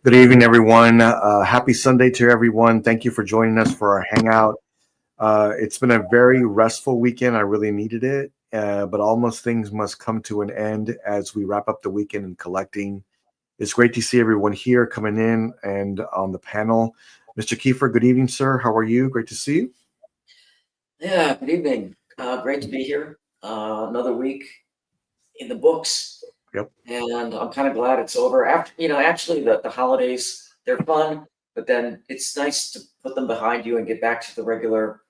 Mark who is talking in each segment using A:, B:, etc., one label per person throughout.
A: Good evening, everyone. Happy Sunday to everyone. Thank you for joining us for our Hangout. It's been a very restful weekend. I really needed it, but almost things must come to an end as we wrap up the weekend in collecting. It's great to see everyone here coming in and on the panel. Mr. Kiefer, good evening, sir. How are you? Great to see you.
B: Yeah, good evening. Great to be here. Another week in the books.
A: Yep.
B: And I'm kind of glad it's over. After, actually the holidays, they're fun, but then it's nice to put them behind you and get back to the regular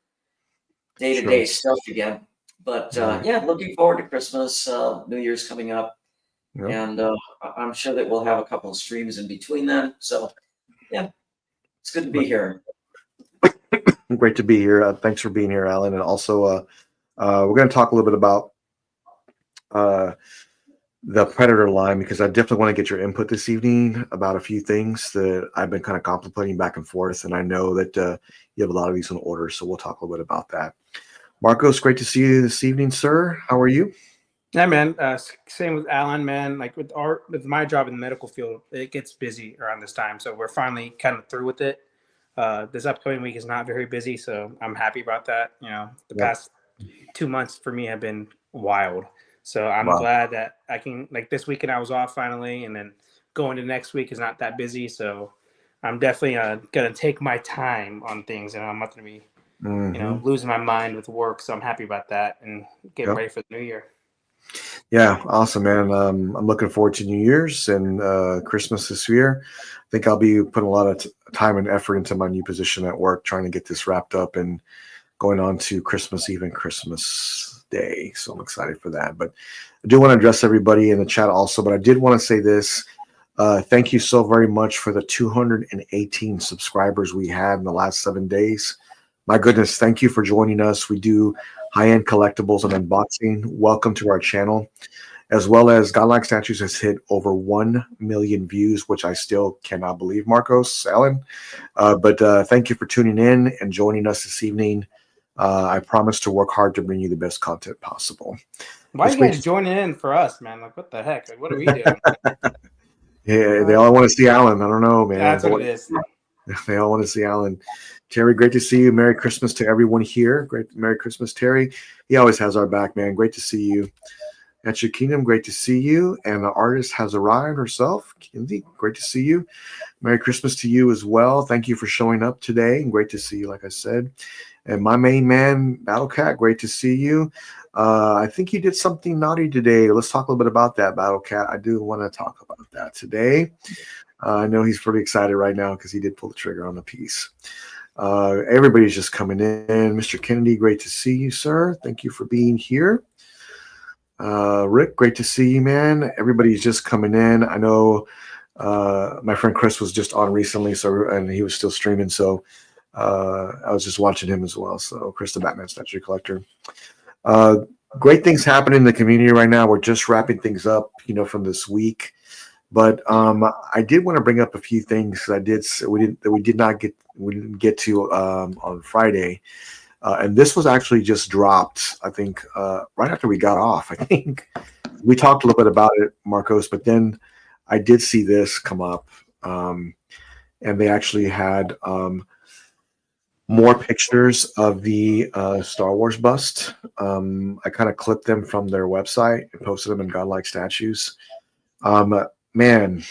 B: day-to-day stuff again. But yeah, looking forward to Christmas, New Year's coming up.
A: Yep.
B: And I'm sure that we'll have a couple of streams in between then. So yeah, it's good to be here.
A: Great to be here. Thanks for being here, Alan. And also, we're going to talk a little bit about the Predator line, because I definitely want to get your input this evening about a few things that I've been kind of contemplating back and forth. And I know that you have a lot of these in order, so we'll talk a little bit about that. Marcos, great to see you this evening, sir. How are you?
C: Yeah, man. Same with Alan, man. Like with my job in the medical field, it gets busy around this time. So we're finally kind of through with it. This upcoming week is not very busy, so I'm happy about that. The past 2 months for me have been wild. So I'm glad that I can, like this weekend I was off finally, and then going to next week is not that busy. So I'm definitely going to take my time on things, and I'm not going to be, losing my mind with work. So I'm happy about that and getting ready for the new year.
A: Yeah, awesome, man. I'm looking forward to New Year's and Christmas this year. I think I'll be putting a lot of time and effort into my new position at work, trying to get this wrapped up and going on to Christmas Eve and Christmas Day. So I'm excited for that. But I do want to address everybody in the chat also, but I did want to say this. Thank you so very much for the 218 subscribers we had in the last 7 days. My goodness, thank you for joining us. We do high-end collectibles and unboxing. Welcome to our channel. As well as Godlike Statues has hit over 1 million views, which I still cannot believe, Marcos, Alan. But thank you for tuning in and joining us this evening. I promise to work hard to bring you the best content possible.
C: Why are you guys joining in for us, man? Like, what the heck? Like, what are we doing?
A: Yeah, they all want to see Alan. I don't know, man.
C: That's what it is.
A: They all want to see Alan. Terry, great to see you. Merry Christmas to everyone here. Great, Merry Christmas, Terry. He always has our back, man. Great to see you. At your kingdom, great to see you. And the artist has arrived herself. Kinsey, great to see you. Merry Christmas to you as well. Thank you for showing up today. Great to see you, like I said. And my main man, Battlecat, great to see you. I think you did something naughty today. Let's talk a little bit about that, Battlecat. I do want to talk about that today. I know he's pretty excited right now because he did pull the trigger on the piece. Everybody's just coming in. Mr. Kennedy, great to see you, sir. Thank you for being here. Rick, great to see you, man. Everybody's just coming in. I know my friend Chris was just on recently, and he was still streaming, so I was just watching him as well. So Chris, the Batman statue collector. Great things happening in the community right now. We're just wrapping things up, from this week. But I did want to bring up a few things we didn't get to on Friday. And this was actually just dropped, I think, right after we got off. I think we talked a little bit about it, Marcos, but then I did see this come up. And they actually had more pictures of the Star Wars bust. I kind of clipped them from their website and posted them in Godlike Statues. Man,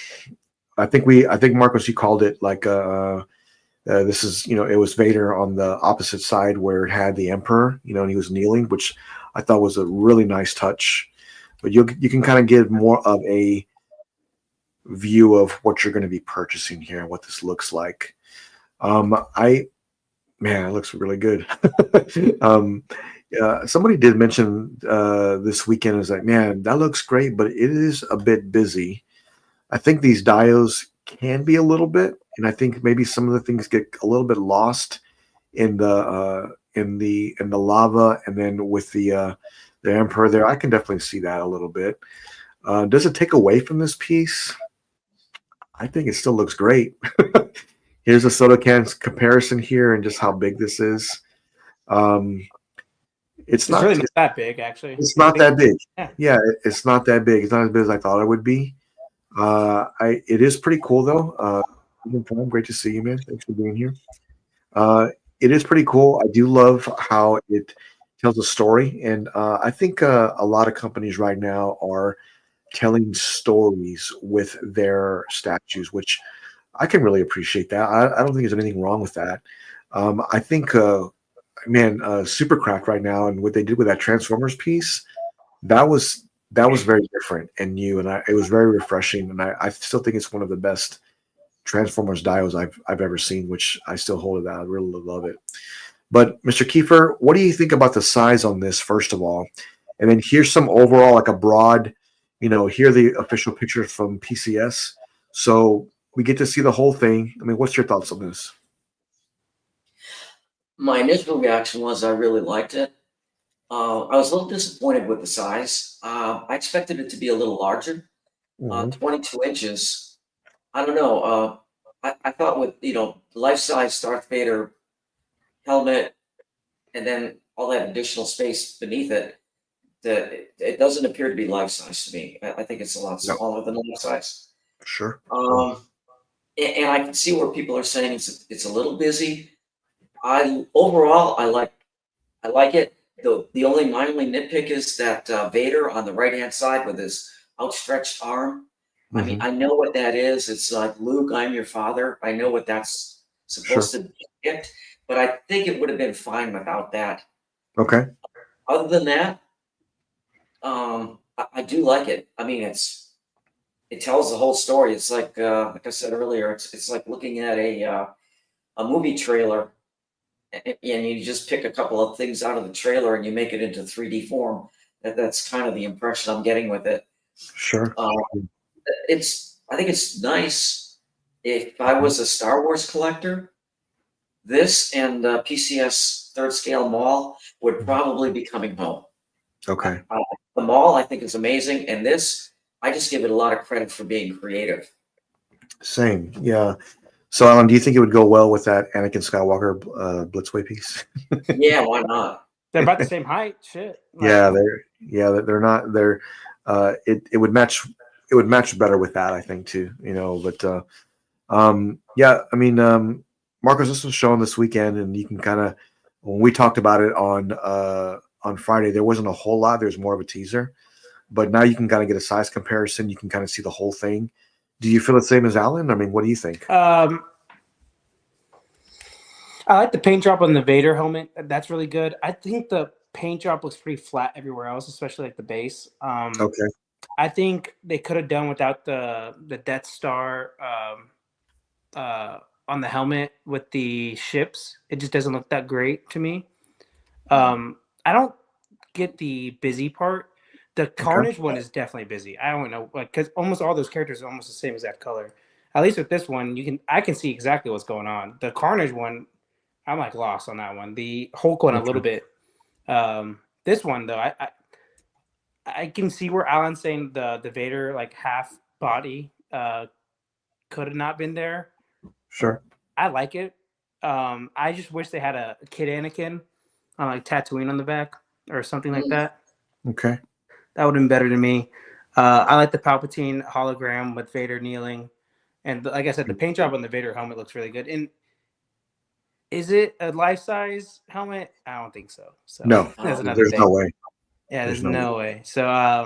A: I think Marcos, you called it like this is, it was Vader on the opposite side where it had the Emperor, and he was kneeling, which I thought was a really nice touch. But you can kind of get more of a view of what you're going to be purchasing here and what this looks like. Man, it looks really good. Somebody did mention this weekend is like, man, that looks great, but it is a bit busy. I think these dios can be a little bit, and I think maybe some of the things get a little bit lost in the lava, and then with the emperor there. I can definitely see that a little bit. Does it take away from this piece? I think it still looks great. Here's a soda can comparison here, and just how big this is. Um, it's
C: It's
A: not.
C: really not that big, actually.
A: It's not that big.
C: Yeah.
A: Yeah, it's not that big. It's not as big as I thought it would be. It is pretty cool though. Great to see you, man. Thanks for being here. Uh, it is pretty cool. I do love how it tells a story, and I think a lot of companies right now are telling stories with their statues, which I can really appreciate that. I don't think there's anything wrong with that. I think, Superkraft right now and what they did with that Transformers piece, that was very different and new, and it was very refreshing. And I still think it's one of the best Transformers dials I've ever seen, which I still hold it that. I really love it. But Mr. Kiefer, what do you think about the size on this, first of all? And then here's some overall, like a broad, here are the official pictures from PCS. So we get to see the whole thing. I mean, what's your thoughts on this?
B: My initial reaction was I really liked it. I was a little disappointed with the size. I expected it to be a little larger.
A: Mhm.
B: 22 inches. I don't know. I thought with life-size Darth Vader helmet and then all that additional space beneath it, that it doesn't appear to be life-size to me. I think it's a lot
A: No,
B: smaller than life-size.
A: sure.
B: Um, and I can see where people are saying it's a little busy. Overall I like it. My only nitpick is that Vader on the right hand side with his outstretched arm. I mean,
A: Hmm.
B: I know what that is. It's like Luke, I'm your father. I know what that's
A: Sure.
B: supposed to depict, but I think it would have been fine without that.
A: Okay.
B: Other than that, I do like it. I mean, it tells the whole story. It's like I said earlier, it's like looking at a movie trailer and you just pick a couple of things out of the trailer and you make it into 3D form. That's kind of the impression I'm getting with it.
A: Sure.
B: Uh, I think it's nice. If I was a Star Wars collector, this and PCS Third Scale Mall would probably be coming home.
A: Okay.
B: The mall I think is amazing, and this I just give it a lot of credit for being creative.
A: Same. Yeah. So, Alan, do you think it would go well with that Anakin Skywalker Blitzway piece?
B: Yeah, why not?
C: They're about the same height. Shit.
A: Yeah, they're not. It would match. It would match better with that, I think, too. But yeah. I mean, Marcos, this was shown this weekend, and you can kind of, when we talked about it on Friday, there wasn't a whole lot. There's more of a teaser, but now you can kind of get a size comparison. You can kind of see the whole thing. Do you feel the same as Alan? I mean, what do you think?
C: I like the paint job on the Vader helmet. That's really good. I think the paint job looks pretty flat everywhere else, especially like the base.
A: Okay.
C: I think they could have done without the Death Star on the helmet with the ships. It just doesn't look that great to me. I don't get the busy part. The Carnage one is definitely busy. I don't know, like, because almost all those characters are almost the same exact color. At least with this one, I can see exactly what's going on. The Carnage one, I'm like lost on that one. The Hulk one a little bit. This one though, I can see where Alan's saying the Vader like half body could have not been there.
A: Sure.
C: I like it. I just wish they had a kid Anakin on like Tatooine on the back or something like that.
A: Okay.
C: That would have been better to me. I like the Palpatine hologram with Vader kneeling, and like I said, the paint job on the Vader helmet looks really good. And is it a life size helmet? I don't think so. So
A: No,
C: that's another
A: there's
C: thing.
A: no way.
C: Yeah, there's no way. So I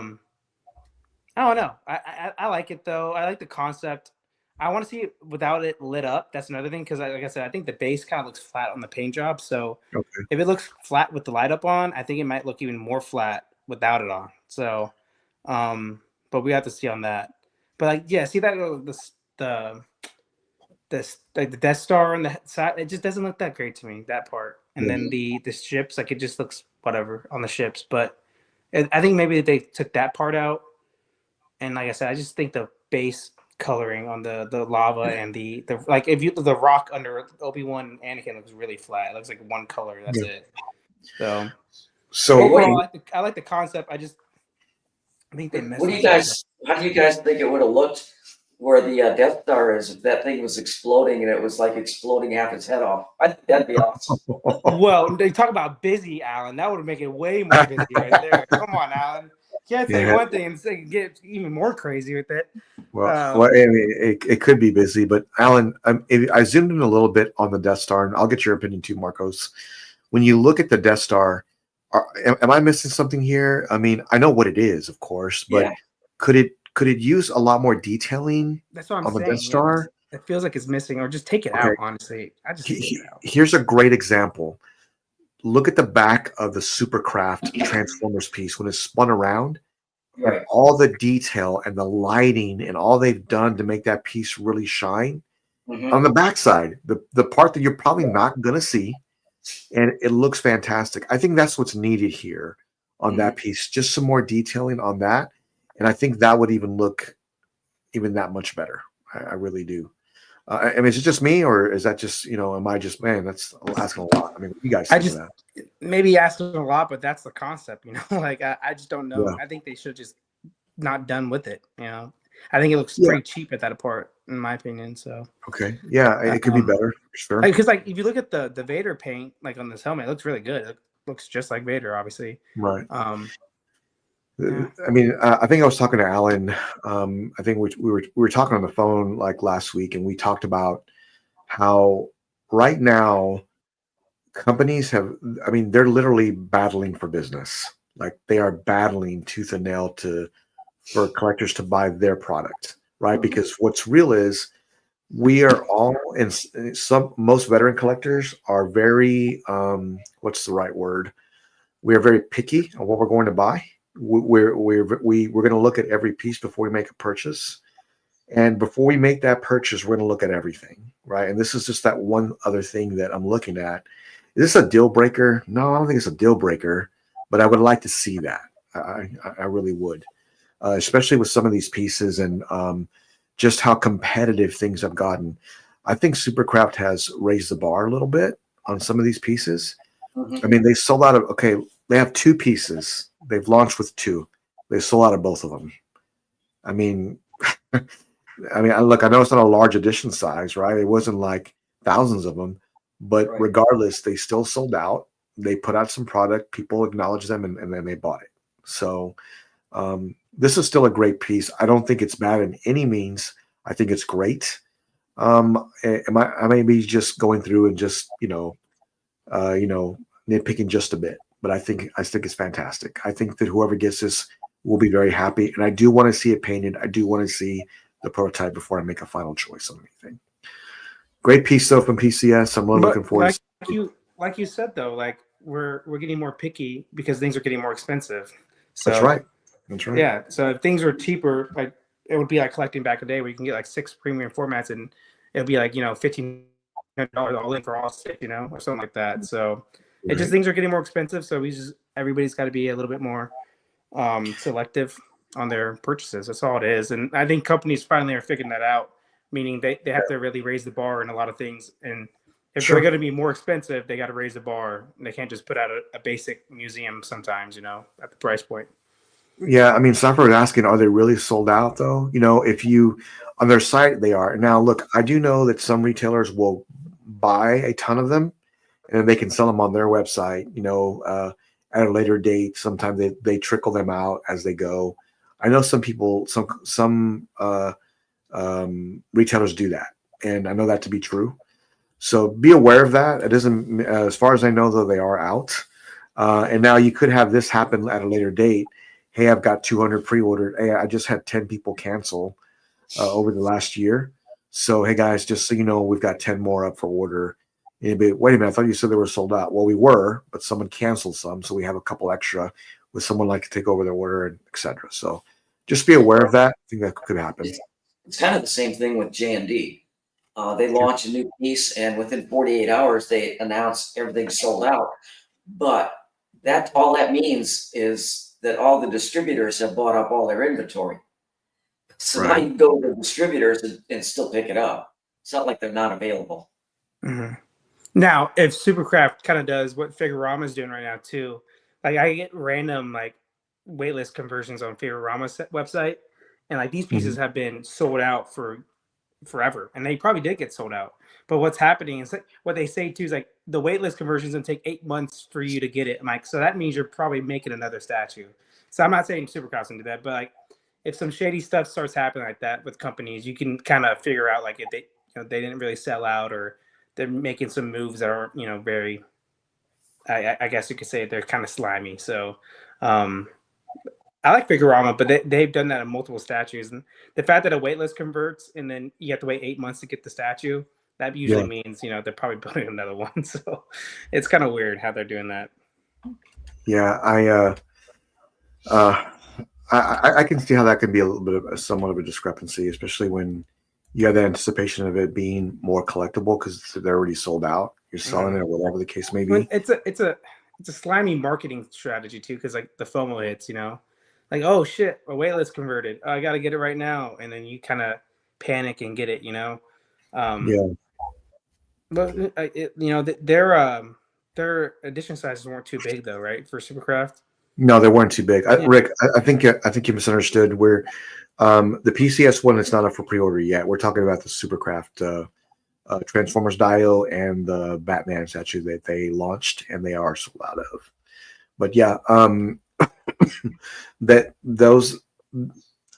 C: don't know. I like it though. I like the concept. I want to see it without it lit up. That's another thing because, like I said, I think the base kind of looks flat on the paint job. So
A: Okay.
C: if it looks flat with the light up on, I think it might look even more flat without it on. So, but we have to see on that. But like, yeah, see that the like the Death Star on the side, it just doesn't look that great to me. That part. and then the ships, like it just looks whatever on the ships. But I think maybe they took that part out. And like I said, I just think the base coloring on the lava and the like, if you the rock under Obi-Wan and Anakin looks really flat. It looks like one color. That's it. So overall, I like the concept. I think they messed.
B: What do you guys? How do you guys think it would have looked where the Death Star is if that thing was exploding and it was like exploding half its head off? I think that'd be awesome.
C: Well, they talk about busy, Alan. That would make it way more busy right there. Come on, Alan. You can't say one thing and get even more crazy with it.
A: Well, I mean, it could be busy, but Alan, I zoomed in a little bit on the Death Star, and I'll get your opinion too, Marcos. When you look at the Death Star, am I missing something here? I mean, I know what it is, of course, but could it use a lot more detailing?
C: That's what I'm
A: on
C: saying.
A: The Death Star?
C: It feels like it's missing, or just take it out. Honestly, I just take it out.
A: Here's a great example. Look at the back of the Superkraft Transformers piece when it's spun around.
B: Right.
A: And all the detail and the lighting and all they've done to make that piece really shine. On the backside, the part that you're probably not going to see, and it looks fantastic. I think that's what's needed here on that piece. Just some more detailing on that, and I think that would even look even that much better. I really do. I mean, is it just me, or is that just, am I just, man, that's asking a lot. I mean, you guys think of that.
C: Maybe asking a lot, but that's the concept, like I just don't know. I think they should just not done with it. I think it looks pretty cheap at that part, in my opinion. So
A: okay, yeah, it could be better, sure.
C: Because like if you look at the Vader paint, like on this helmet, it looks really good. It looks just like Vader, obviously.
A: Right. I mean, I think I was talking to Alan. I think we were talking on the phone like last week, and we talked about how right now companies they're literally battling for business. Like they are battling tooth and nail for collectors to buy their product, right? Because what's real is we are all most veteran collectors are very what's the right word? We are very picky on what we're going to buy. We're going to look at every piece before we make a purchase, and before we make that purchase, we're going to look at everything, right? And this is just that one other thing that I'm looking at. Is this a deal breaker? No, I don't think it's a deal breaker, but I would like to see that. I really would, especially with some of these pieces and just how competitive things have gotten. I think Superkraft has raised the bar a little bit on some of these pieces. I mean, they sold out of, they have 2 pieces. They've launched with 2. They sold out of both of them. I mean, look, I know it's not a large edition size, right? It wasn't like thousands of them, but regardless, they still sold out. They put out some product, people acknowledged them, and then they bought it. So this is still a great piece. I don't think it's bad in any means. I think it's great. I may be just going through and just nitpicking just a bit, but I think it's fantastic. I think that whoever gets this will be very happy, and I do want to see it painted. I do want to see the prototype before I make a final choice on anything. Great piece though from PCS. I'm really looking forward.
C: Like you said though, like we're getting more picky because things are getting more expensive. So,
A: That's right.
C: Yeah. So if things are cheaper, like it would be like collecting back in the day where you can get like 6 premium formats and it'll be like $1,500 all in for all 6, or something like that. So it just, things are getting more expensive. So everybody's got to be a little bit more selective on their purchases. That's all it is. And I think companies finally are figuring that out, meaning they have to really raise the bar in a lot of things. And if they're going to be more expensive, they got to raise the bar. And they can't just put out a basic museum sometimes, at the price point.
A: Yeah, I mean, Sniper was asking, are they really sold out though? If you on their site they are. Now, look, I do know that some retailers will buy a ton of them, and they can sell them on their website. At a later date. Sometimes they trickle them out as they go. I know some people, some retailers do that, and I know that to be true. So be aware of that. It doesn't, as far as I know, though, they are out. And now you could have this happen at a later date. Hey, I've got 200 pre-ordered. Hey, I just had 10 people cancel over the last year. So, hey, guys, just so you know, we've got 10 more up for order. Wait a minute, I thought you said they were sold out. Well, we were, but someone canceled some. So we have a couple extra with someone like to take over their order, and et cetera. So just be aware of that. I think that could happen.
B: It's kind of the same thing with J&D. They launch a new piece, and within 48 hours, they announce everything's sold out. But all that means is that all the distributors have bought up all their inventory. So now
A: Right.
B: you can go to the distributors and still pick it up. It's not like they're not available.
C: Mm-hmm. Now, if Supercraft kind of does what Figurama's doing right now too, like I get random like waitlist conversions on Figurama's website, and like these pieces have been sold out for forever, and they probably did get sold out. But what's happening is what they say too is like the waitlist conversions can take 8 months for you to get it. I'm like, so that means you're probably making another statue. So I'm not saying Supercraft's gonna do that, but like if some shady stuff starts happening like that with companies, you can kind of figure out like if they didn't really sell out, or they're making some moves that are very, I guess you could say they're kind of slimy. So I like Figurama, but they've done that in multiple statues, and the fact that a waitlist converts and then you have to wait 8 months to get the statue, that usually means they're probably building another one. So it's kind of weird how they're doing that.
A: Yeah, I can see how that can be a little bit of somewhat of a discrepancy, especially when you have the anticipation of it being more collectible because they're already sold out. You're selling it or whatever the case may be.
C: It's a slimy marketing strategy too, because like the FOMO hits, like, oh shit, a waitlist converted. Oh, I got to get it right now, and then you kind of panic and get it,
A: Yeah.
C: But their edition sizes weren't too big though, right? For Supercraft.
A: No, they weren't too big. Rick, I think you misunderstood. Where the PCS one is not up for pre-order yet. We're talking about the Supercraft Transformers Dio and the Batman statue that they launched, and they are sold out of. But yeah, that those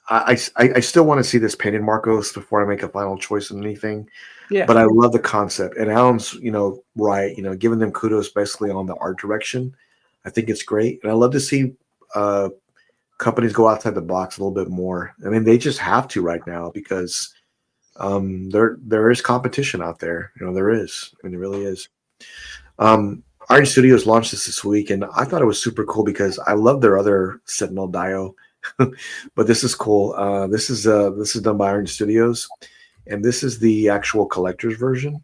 A: I still want to see this painted Marcos before I make a final choice on anything.
C: Yeah.
A: But I love the concept, and Alan's right, giving them kudos basically on the art direction. I think it's great, and I love to see companies go outside the box a little bit more. I mean, they just have to right now because there is competition out there. There is. I mean, there really is. Art Studios launched this week, and I thought it was super cool because I love their other Sentinel Dio, but this is cool. This is done by Art Studios, and this is the actual collector's version.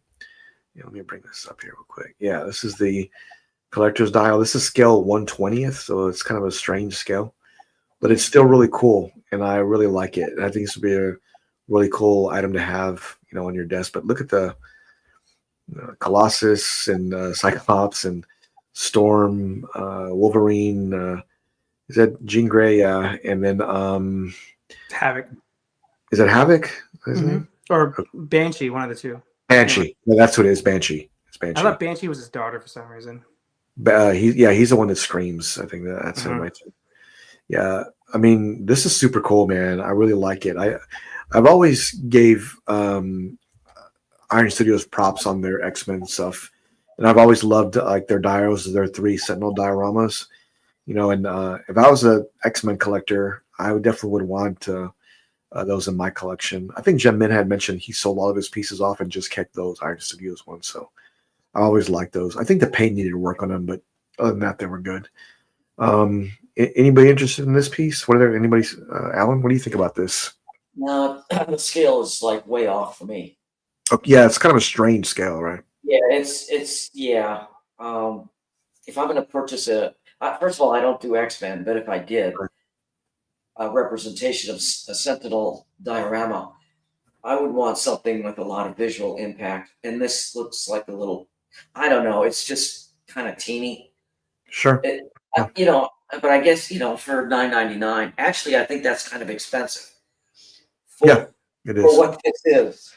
A: Let me bring this up here real quick. Yeah, this is the collector's Dio. This is scale 1/20th, so it's kind of a strange scale, but it's still really cool, and I really like it. I think this would be a really cool item to have, on your desk. But look at the Colossus and Cyclops and Storm, Wolverine. Is that Jean Grey? And then
C: Havoc.
A: Is that Havoc? His name?
C: Or Banshee, one of the two.
A: Banshee. Yeah, that's what it is. Banshee. It's Banshee.
C: I thought Banshee was his daughter for some reason.
A: He's the one that screams. I think that's him right there. Yeah, I mean, this is super cool, man. I really like it. I've always gave Iron Studios props on their X-Men stuff, and I've always loved like their dios, their 3 Sentinel dioramas. And if I was an X-Men collector, I definitely would want those in my collection. I think Jem Min had mentioned he sold all of his pieces off and just kept those Iron Studios ones. So I always liked those. I think the paint needed work on them, but other than that, they were good. Anybody interested in this piece? Alan, what do you think about this?
B: No, the scale is like way off for me.
A: Oh, yeah, it's kind of a strange scale, right?
B: Yeah, it's yeah. If I'm going to purchase first of all, I don't do X-Men, but if I did a representation of a Sentinel diorama, I would want something with a lot of visual impact. And this looks like a little, I don't know, it's just kind of teeny.
A: Sure.
B: But I guess, for $9.99, actually, I think that's kind of expensive.
A: It is.
B: For what this is.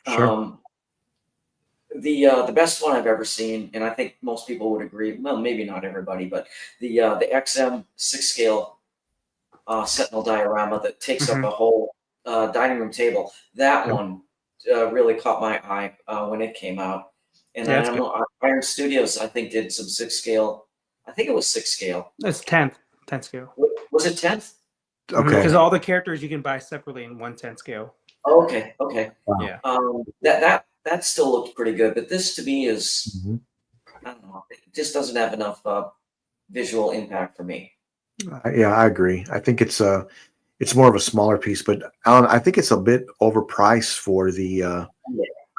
A: Sure.
B: The best one I've ever seen, and I think most people would agree, well, maybe not everybody, but the XM 6-scale Sentinel diorama that takes up a whole dining room table. That one really caught my eye when it came out. And Iron Studios, I think, did some 6-scale. I think it was 6-scale.
C: It's 10th scale.
B: Was it 10th?
A: Okay.
C: Because all the characters you can buy separately in 1/10 scale.
B: Oh, okay.
A: Wow.
B: Yeah. That still looked pretty good, but this to me is, I don't know, it just doesn't have enough visual impact for me.
A: Yeah, I agree. I think it's more of a smaller piece, but Alan, I think it's a bit overpriced for the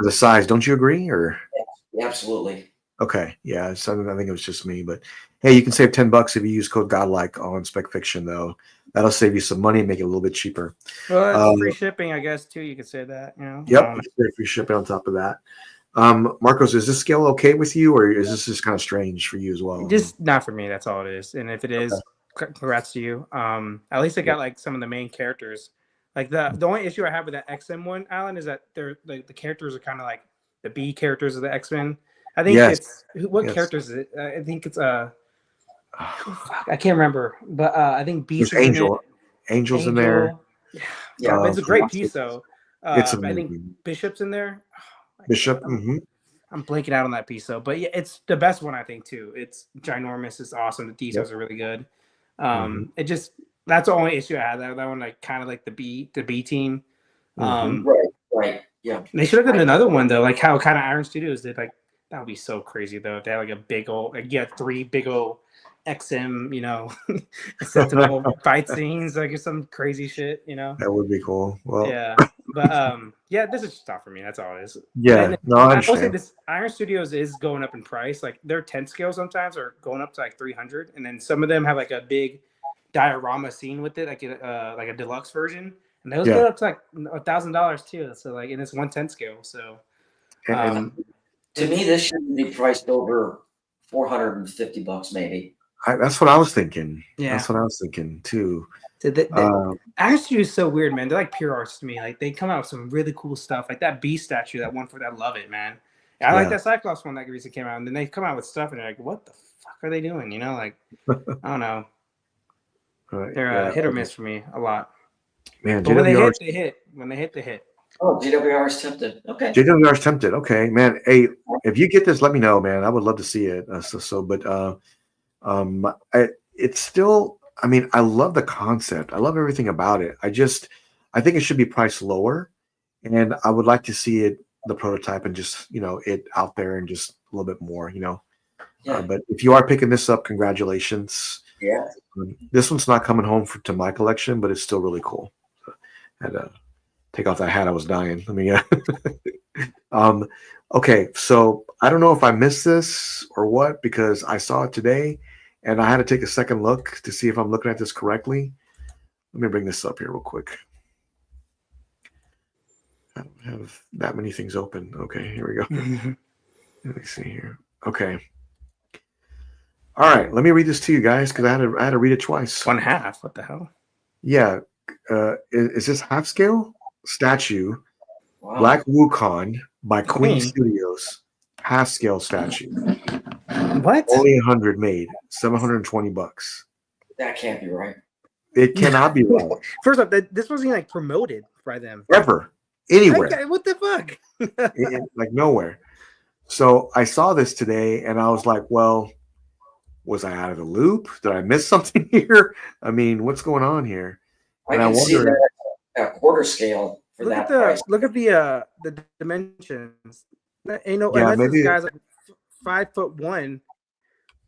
A: The size, don't you agree? Or
B: Yeah, absolutely.
A: okay, yeah. So I think it was just me, but hey, you can save $10 if you use code Godlike on Spec Fiction, though. That'll save you some money and make it a little bit cheaper.
C: Well,
A: Uh,
C: it's free shipping, I guess, too. You could say that. You know.
A: yep, you get free shipping on top of that. Marcos, is this scale okay with you, or is this just kind of strange for you as well?
C: Just not for me. That's all it is. And if it is, congrats to you. At least I got like some of the main characters. Like the only issue I have with that XM one, Alan, is that they're like the characters are kind of like the B characters of the X-Men. I think it's what characters is it? I think it's I can't remember, but I think Beast is
A: Angel.
C: in it.
A: Angel's in there.
C: Yeah, but it's a great piece though.
A: It's
C: I think Bishop's in there.
A: Bishop.
C: I'm blanking out on that piece though, but yeah, it's the best one I think too. It's ginormous. It's awesome. The details are really good. It just that's the only issue I had. That one like kind of like the B team.
B: Right. Yeah.
C: They should have done another one though, like how kind of Iron Studios did. Like that would be so crazy though. If they had like a big old, like you had 3 big old XM, you know, Sentinel fight scenes, like some crazy shit, you know.
A: That would be cool. Well,
C: yeah, but yeah, this is just not for me. That's all it is.
A: Yeah, no, I
C: will say this: Iron Studios is going up in price. Like their 10 scale sometimes are going up to like 300, and then some of them have like a big diorama scene with it, like a deluxe version, and those go up to like $1,000 too. So like, and it's 1/10 scale. So,
B: to me, this shouldn't be priced over $450, maybe.
A: That's what I was thinking.
C: Yeah,
A: that's what I was thinking too.
C: So Iron Studio is so weird, man. They're like pure arts to me. Like they come out with some really cool stuff, like that Beast statue, that one for that. I love it, man. I like that Cyclops one that recently came out, and then they come out with stuff, and they're like, "What the fuck are they doing?" You know, like I don't know. They're hit or miss for me a lot.
A: Man,
C: but when they hit, they hit. When they hit, they hit.
B: Oh, JWR is tempted. Okay.
A: JWR is tempted. Okay, man. Hey, if you get this, let me know, man. I would love to see it. It's still. I mean, I love the concept. I love everything about it. I think it should be priced lower, and I would like to see it, the prototype, and just it out there and just a little bit more.
B: Yeah.
A: But if you are picking this up, congratulations.
B: Yeah.
A: This one's not coming home to my collection, but it's still really cool. So I had to take off that hat. I was dying. Let me. Okay, so I don't know if I missed this or what, because I saw it today, and I had to take a second look to see if I'm looking at this correctly. Let me bring this up here real quick. I don't have that many things open. Okay, here we go. Let me see here. Okay. All right, let me read this to you guys because I had to read it twice.
C: 1/2. What the hell?
A: Yeah. Is this half scale statue? Wow. Black Wukong by Queen Studios. Half scale statue.
C: What?
A: Only 100 made. $720.
B: That can't be right.
A: It cannot be right.
C: First off, this wasn't like promoted by them.
A: Ever. Anywhere.
C: What the fuck?
A: Like nowhere. So I saw this today and I was like, well, was I out of the loop? Did I miss something here? I mean, what's going on here?
B: And I can see that at quarter scale for that price.
C: Look at the dimensions. Unless this guy's like 5'1".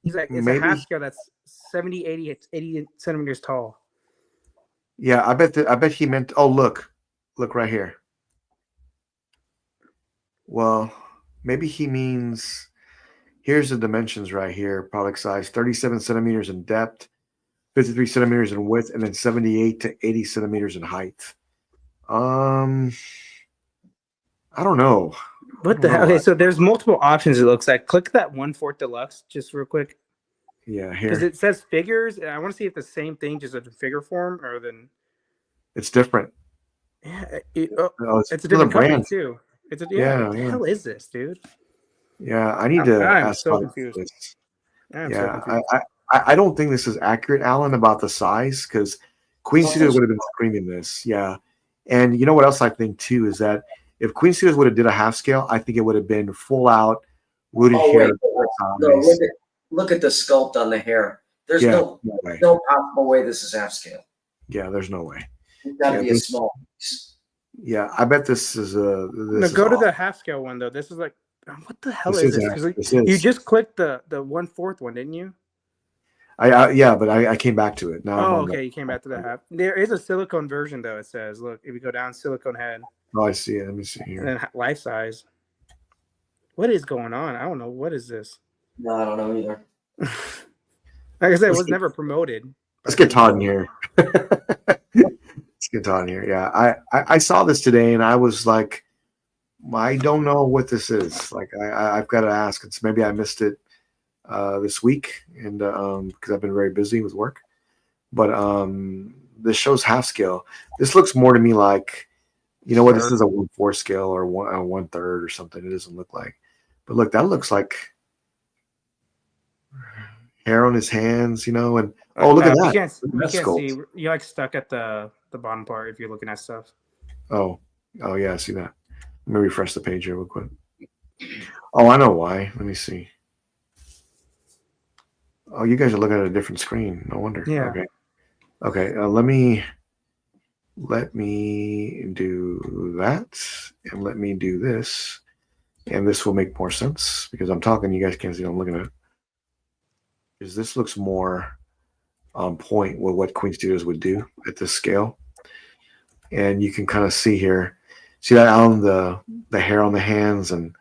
C: He's like, it's a half scale that's 70, 80 centimeters tall.
A: Yeah, I bet he meant. Oh, look right here. Well, maybe he means. Here's the dimensions right here. Product size: 37 centimeters in depth, 53 centimeters in width, and then 78 to 80 centimeters in height. I don't know.
C: What the hell? Okay, so there's multiple options. It looks like. Click that 1/4 deluxe just real quick.
A: Yeah, here.
C: Because it says figures, and I want to see if the same thing, just in figure form, or then
A: it's different.
C: Yeah, it's a different company too. What the hell is this, dude?
A: Yeah, I need to.
C: I'm so confused.
A: I don't think this is accurate, Alan, about the size, because Queen Studios would have been screaming this. Yeah, and you know what else I think too is that if Queen Studios would have did a half scale, I think it would have been full out rooted hair.
B: Look at the sculpt on the hair. There's no possible way this is half scale.
A: Yeah, there's no way.
B: It's got to be a small piece.
A: Yeah, I bet this is a.
C: Go to the half scale one though. This is like, what the hell is this? You just clicked the 1/4 one, didn't you?
A: But I came back to it now.
C: Oh, okay, you came back to the half. There is a silicone version though. It says, look, if you go down, silicone head.
A: Oh, I see it. Let me see here.
C: And then life size. What is going on? I don't know. What is this?
B: No, I don't know either.
C: Like I said, it was never promoted.
A: Let's get Todd in here. Let's get Todd in here. Yeah, I saw this today and I was like, I don't know what this is. Like I've got to ask. It's maybe I missed it this week and because I've been very busy with work. But this shows half scale. This looks more to me like, you know what, this is a 1/4 scale or 1/3 or something. It doesn't look like. But look, that looks like hair on his hands, you know, and oh, look at that.
C: You can't see. You're like stuck at the bottom part if you're looking at stuff.
A: Oh yeah, I see that. Let me refresh the page here real quick. Oh, I know why. Let me see. Oh, you guys are looking at a different screen. No wonder.
C: Yeah.
A: Okay. Let me do that, and let me do this, and this will make more sense because I'm talking. You guys can't see what I'm looking at. Because this looks more on point with what Queen Studios would do at this scale, and you can kind of see here. See that on the hair on the hands, and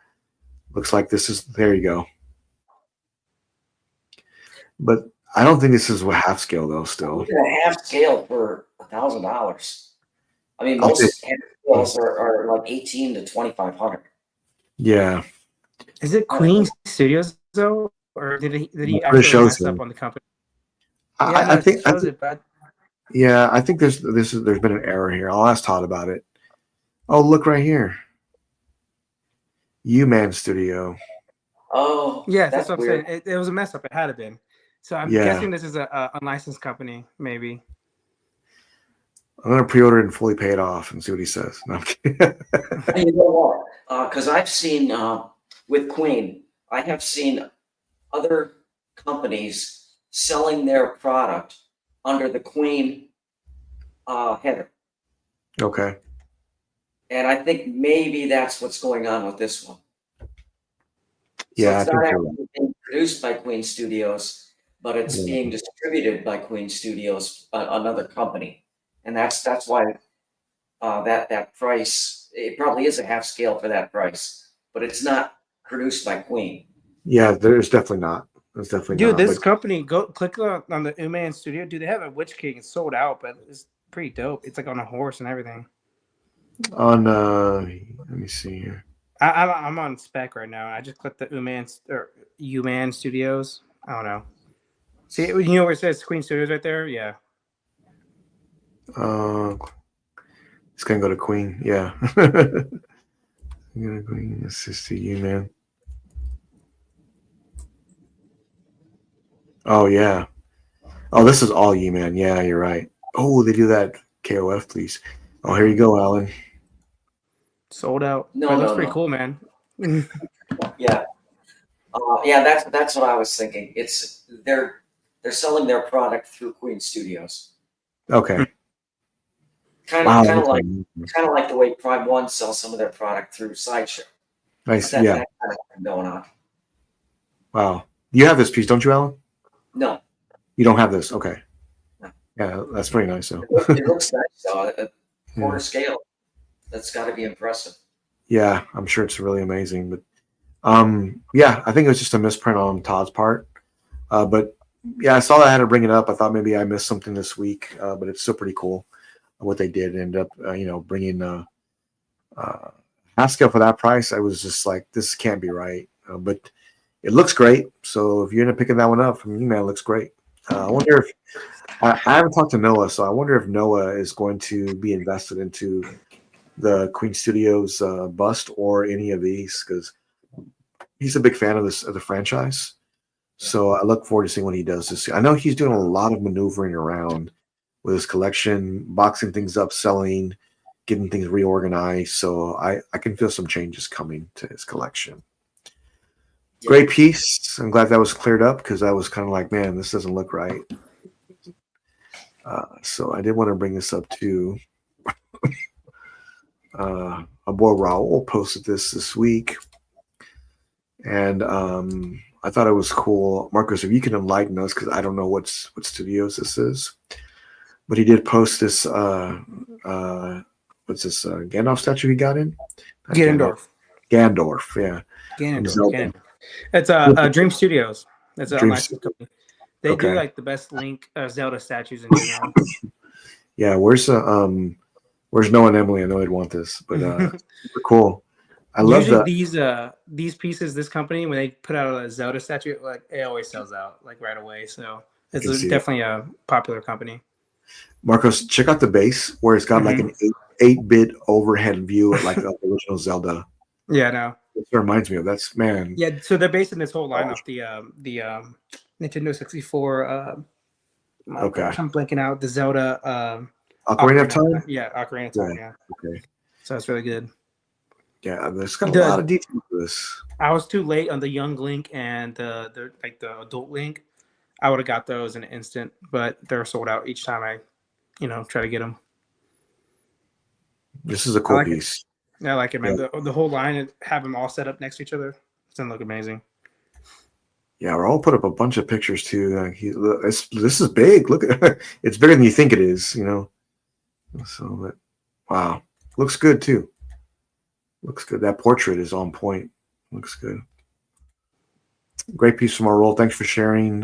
A: looks like this is there. You go. But I don't think this is what half scale though. Still,
B: Look at a half scale for $1,000. I mean, most half scales are like 18 to 2,500.
A: Yeah.
C: Is it Queen Studios though, or did he
A: It shows
C: mess
A: him.
C: up on the company?
A: I think
C: but
A: yeah, I think there's been an error here. I'll ask Todd about it. Oh, look right here. U-Man Studio.
B: Oh,
C: yeah, that's what I'm
B: weird.
C: saying. It was a mess up. It had to been. So I'm
A: Yeah.
C: guessing this is a unlicensed company, maybe.
A: I'm gonna pre-order it and fully pay it off and see what he says. No, I'm kidding.
B: And you know what? Because I've seen with Queen, I have seen other companies selling their product under the Queen header.
A: Okay.
B: And I think maybe that's what's going on with this one.
A: Yeah,
B: So it's
A: I
B: not
A: think you're
B: actually being produced by Queen Studios, but it's
A: Yeah.
B: being distributed by Queen Studios, another company. And that's why that price, it probably is a half scale for that price, but it's not produced by Queen.
A: Yeah, there's definitely not. There's definitely
C: Dude,
A: not.
C: this
A: but
C: company, go click on the U-Man Studio. Dude, they have a Witch King. It's sold out, but it's pretty dope. It's like on a horse and everything.
A: on let me see here.
C: I'm on spec right now. I just clicked the U-Man Studios. I don't know. See, you know where it says Queen Studios right there? Yeah.
A: It's gonna go to Queen. Yeah. I'm gonna Queen. Let's just see you, man. Oh yeah. Oh, this is all you, man. Yeah, you're right. Oh, they do that. KOF, please. Oh, here you go, Alan.
C: Sold out.
B: No,
C: But it looks
B: no,
C: pretty
B: no.
C: cool, man.
B: Yeah. Yeah, that's what I was thinking. It's they're selling their product through Queen Studios.
A: Okay.
B: Kind
A: Wow.
B: of like the way Prime One sells some of their product through Sideshow.
A: Nice.
B: That
A: Yeah.
B: kind of thing going on.
A: Wow. You have this piece, don't you, Alan?
B: No,
A: You don't have this. Okay.
B: No.
A: Yeah, that's pretty nice. So.
B: it looks nice though. At quarter
A: Yeah.
B: scale, that's got to be impressive.
A: Yeah, I'm sure it's really amazing. But yeah, I think it was just a misprint on Todd's part. But yeah, I saw that I had to bring it up. I thought maybe I missed something this week, but it's still pretty cool what they did. End up, bringing half scale for that price. I was just like, this can't be right. But it looks great. So if you end up picking that one up from you, man, it looks great. I wonder if I haven't talked to Noah, so I wonder if Noah is going to be invested into the Queen Studios bust or any of these because he's a big fan of the franchise. So I look forward to seeing what he does this year. I know he's doing a lot of maneuvering around with his collection, boxing things up, selling, getting things reorganized. So I can feel some changes coming to his collection.
B: Yeah.
A: Great piece. I'm glad that was cleared up because I was kind of like, man, this doesn't look right. So I did want to bring this up too. Our boy Raul posted this week, and I thought it was cool. Marcos, if you can enlighten us, because I don't know what studios this is, but he did post this. What's this Gandalf statue he got in?
C: Gandorf.
A: Gandorf, yeah.
C: Ganondorf. It's Dream Studios. It's a
A: Dream
C: licensed company. They do
A: Okay.
C: like the best Link Zelda statues in general.
A: Yeah, where's Noah and Emily? I know they'd want this, but super cool. I love
C: Usually these pieces, this company, when they put out a Zelda statue, like it always sells out like right away. So it's definitely a popular company.
A: Marcos, check out the base where it's got like an 8-bit overhead view of like the original Zelda.
C: Yeah, no.
A: It reminds me of that's man.
C: Yeah, so they're basing this whole line off the Nintendo 64. My gosh, I'm blanking out the Zelda.
A: Ocarina of Time.
C: Yeah, Ocarina of Time. Yeah.
A: Okay.
C: So that's really good.
A: Yeah, there's got a lot of detail to this.
C: I was too late on the young Link and the adult Link. I would have got those in an instant, but they're sold out each time I, try to get them.
A: This is a cool piece.
C: Yeah, I like it, man. The whole line and have them all set up next to each other. It's gonna look amazing.
A: Yeah, Raul put up a bunch of pictures too. This is big. Look at it's bigger than you think it is. So, wow, looks good too. Looks good. That portrait is on point. Looks good. Great piece from Raul. Thanks for sharing.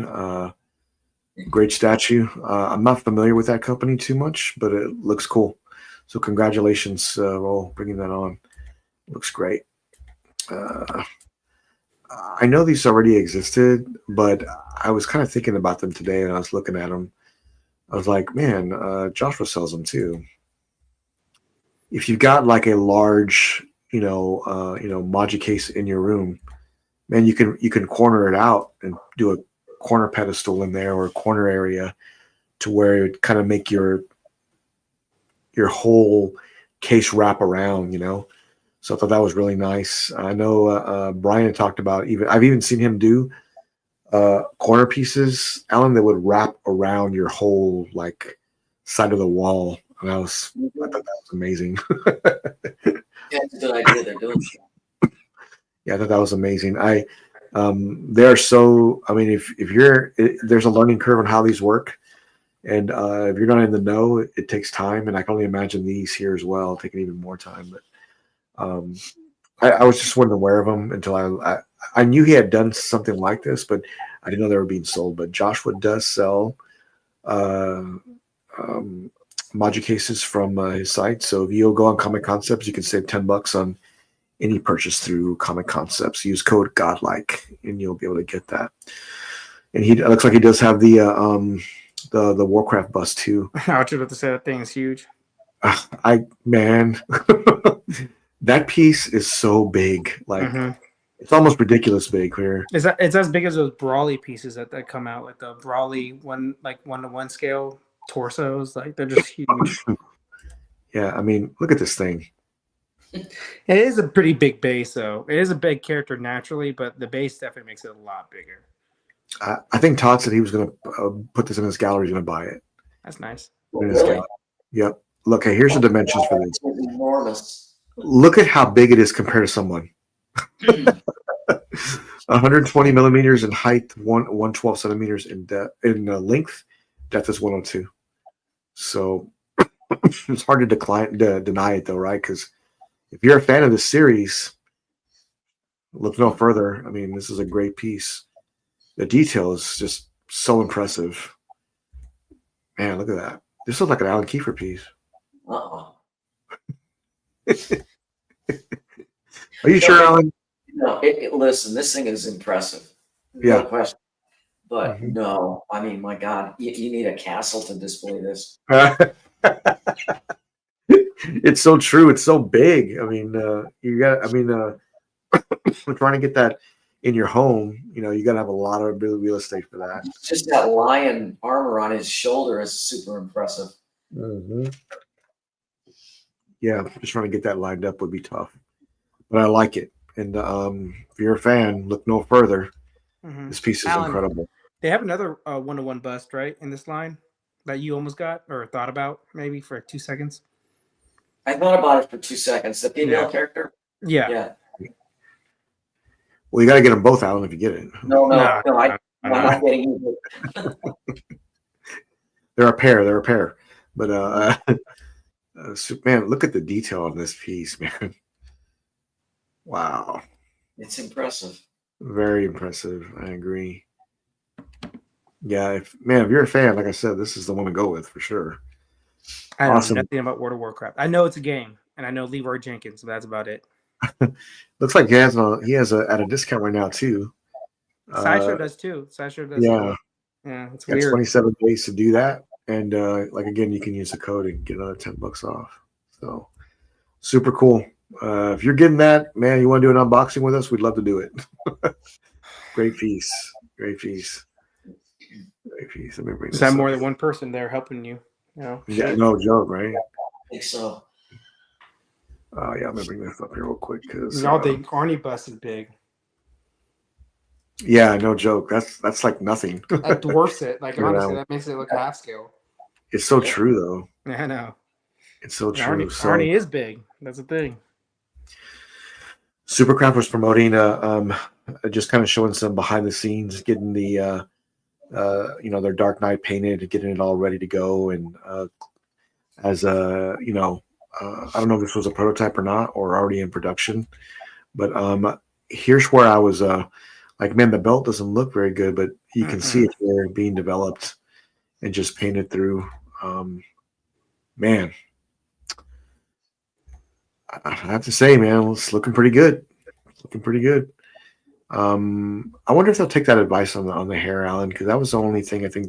A: Great statue. I'm not familiar with that company too much, but it looks cool. So congratulations, Raul, bringing that on. Looks great. I know these already existed, but I was kind of thinking about them today, and I was looking at them. I was like, man, Joshua sells them too. If you've got like a large, Maji case in your room, man, you can corner it out and do a corner pedestal in there or a corner area to where it kind of make your whole case wrap around, So I thought that was really nice. I know Brian talked about I've even seen him do corner pieces, Alan, that would wrap around your whole like side of the wall. And I thought that was amazing.
B: Yeah, it's a good idea. They're doing it.
A: Yeah, I thought that was amazing. They're so. I mean, there's a learning curve on how these work, and if you're not in the know, it takes time. And I can only imagine these here as well, taking even more time. But I was just wasn't aware of them until I knew he had done something like this, but I didn't know they were being sold. But Joshua does sell Maji cases from his site. So if you'll go on Comic Concepts, you can save $10 on any purchase through Comic Concepts. Use code Godlike, and you'll be able to get that. And it looks like he does have the Warcraft bust too.
C: I was about to say that thing is huge.
A: Man, that piece is so big. Like it's almost ridiculous big here.
C: It's as big as those Brawly pieces that come out with the Brawly one-to-one scale torsos. Like they're just huge.
A: Yeah, I mean, look at this thing.
C: It is a pretty big base, though. It is a big character naturally, but the base definitely makes it a lot bigger.
A: I think Todd said he was going to put this in his gallery. He's going to buy it.
C: That's nice.
B: Really?
A: Yep. Look, hey, here's the dimensions for this.
B: It's enormous.
A: Look at how big it is compared to someone. 120 millimeters in height, 112 centimeters in length. Depth is 102. So it's hard to deny it, though, right? Because if you're a fan of the series, look no further. I mean, this is a great piece. The detail is just so impressive. Man, look at that. This looks like an Alan Kiefer piece. Are you sure, Alan?
B: No, listen, this thing is impressive.
A: Yeah.
B: No question. But no, I mean, my God, you need a castle to display this.
A: It's so true. It's so big. I mean, we're trying to get that in your home. You got to have a lot of real estate for that.
B: Just that lion armor on his shoulder is super impressive.
A: Yeah, just trying to get that lined up would be tough. But I like it. And if you're a fan, look no further. This piece is incredible.
C: They have another one-to-one bust, right, in this line that you almost got or thought about maybe for 2 seconds?
B: I thought about it for 2 seconds. The female character?
C: Yeah.
A: Well, you got to get them both, Alan, if you get it.
B: No, I'm not getting you.
A: They're a pair. But, man, look at the detail on this piece, man. Wow.
B: It's impressive.
A: Very impressive. I agree. Yeah, if you're a fan, like I said, this is the one to go with for sure.
C: I know
A: Awesome.
C: nothing about World of Warcraft. I know it's a game, and I know Leroy Jenkins, but that's about it.
A: Looks like he has a at a discount right now too.
C: Sideshow does too. Sideshow does.
A: Yeah,
C: Yeah, it's
A: got
C: weird.
A: 27 days to do that, and like again, you can use the code and get another $10 off. So super cool. If you're getting that, man, you want to do an unboxing with us? We'd love to do it. Great piece. Great piece. Great piece. Let me bring
C: Is
A: this
C: that
A: up.
C: more than one person there helping you?
A: Yeah,
C: shit.
A: no joke, right?
B: I think so.
A: Yeah, I'm gonna bring this up here real quick because
C: Y'all think Arnie bus is big.
A: yeah, no joke. That's like nothing.
C: That dwarfs it. Like
A: Yeah.
C: honestly, that makes it look half scale.
A: It's so true though.
C: I know.
A: It's so
C: And
A: true.
C: Arnie is big. That's the thing.
A: Superkraft was promoting just kind of showing some behind the scenes, getting the their Dark Knight painted, getting it all ready to go, and as a I don't know if this was a prototype or not, or already in production, but here's where I was like, man, the belt doesn't look very good, but you can see it here being developed and just painted through. Man, I have to say, man, it's looking pretty good. Looking pretty good. I wonder if they'll take that advice on the hair, Alan, because that was the only thing I think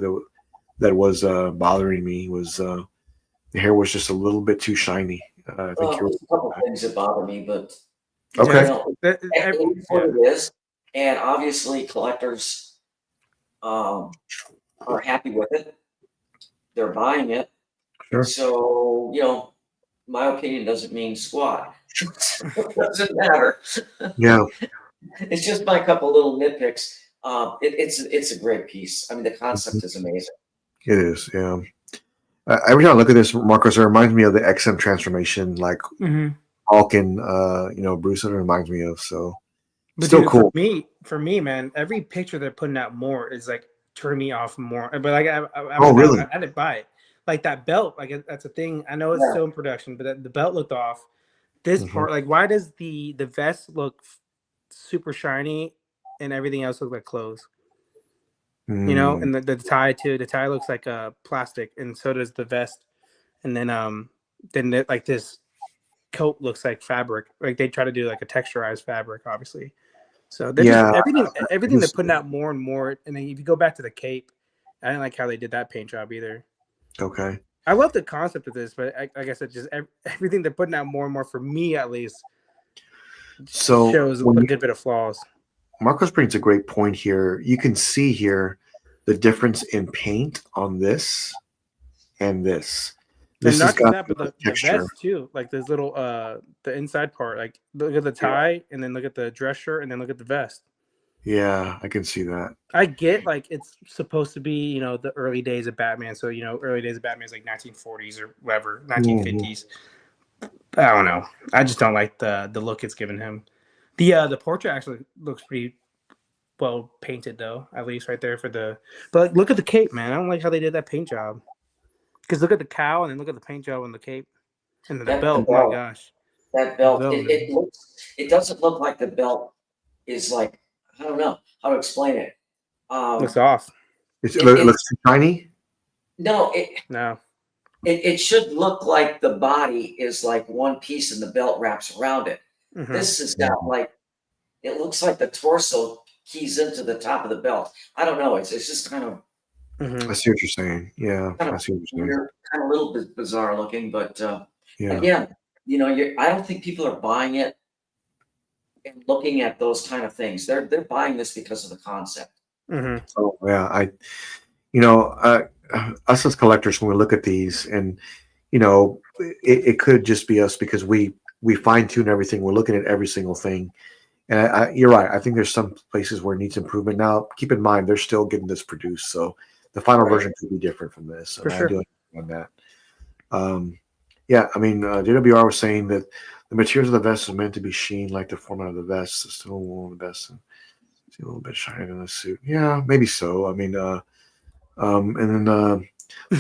A: that was bothering me was the hair was just a little bit too shiny. I think
B: Well, there's a couple things that bother me, but
A: okay.
B: you know, it is what it is, and obviously collectors are happy with it. They're buying it,
A: Sure.
B: so my opinion doesn't mean squat. It doesn't matter.
A: Yeah.
B: It's just my couple little nitpicks. It's a great piece. I mean, the concept is amazing.
A: It is. Yeah. Every time I look at this, Marcos, it reminds me of the XM transformation, like Hulk and Bruce. It reminds me of
C: But
A: still
C: dude,
A: cool.
C: For me, man, every picture they're putting out more is like turning me off more. But like,
A: Really?
C: I didn't buy it. Like that belt, like that's a thing. I know it's still in production, but the belt looked off. This part, like, why does the vest look super shiny and everything else look like clothes? And the tie too. The tie looks like plastic, and so does the vest. And then like this coat looks like fabric. Like they try to do like a texturized fabric, obviously. So they're just everything they're putting out more and more. And then if you go back to the cape, I didn't like how they did that paint job either.
A: Okay.
C: I love the concept of this, but like I said, just everything they're putting out more and more, for me at least, shows a good bit of flaws.
A: Marcos brings a great point here. You can see here the difference in paint on this and this.
C: And not just that, but the vest too. Like this little the inside part. Like look at the tie, and then look at the dress shirt, and then look at the vest.
A: Yeah, I can see that.
C: I get like it's supposed to be the early days of Batman. So early days of Batman is like 1940s or whatever, 1950s. I don't know. I just don't like the look it's given him. The portrait actually looks pretty well painted though, at least right there for the. But look at the cape, man. I don't like how they did that paint job. Because look at the cowl and then look at the paint job on the cape and the belt. Oh my gosh,
B: that belt! It doesn't look like the belt is like, I don't know how to explain it.
C: Looks off.
A: It looks too tiny.
B: No,
C: no.
B: It should look like the body is like one piece and the belt wraps around it. This has got like, it looks like the torso keys into the top of the belt. I don't know. It's just kind of.
A: I see what you're saying. Yeah, I see what you're saying.
B: Kind of a little bit bizarre looking, but again, I don't think people are buying it and looking at those kind of things. They're buying this because of the concept.
A: Oh yeah, us as collectors, when we look at these, and it could just be us because we fine tune everything. We're looking at every single thing. And you're right. I think there's some places where it needs improvement. Now, keep in mind, they're still getting this produced, so the final version could be different from this.
C: For sure.
A: I do understand that. Yeah, I mean, JWR was saying that the materials of the vest is meant to be sheen like the format of the vest. The stone wool of the vest and see a little bit shiny in the suit. Yeah, maybe so. I mean, and then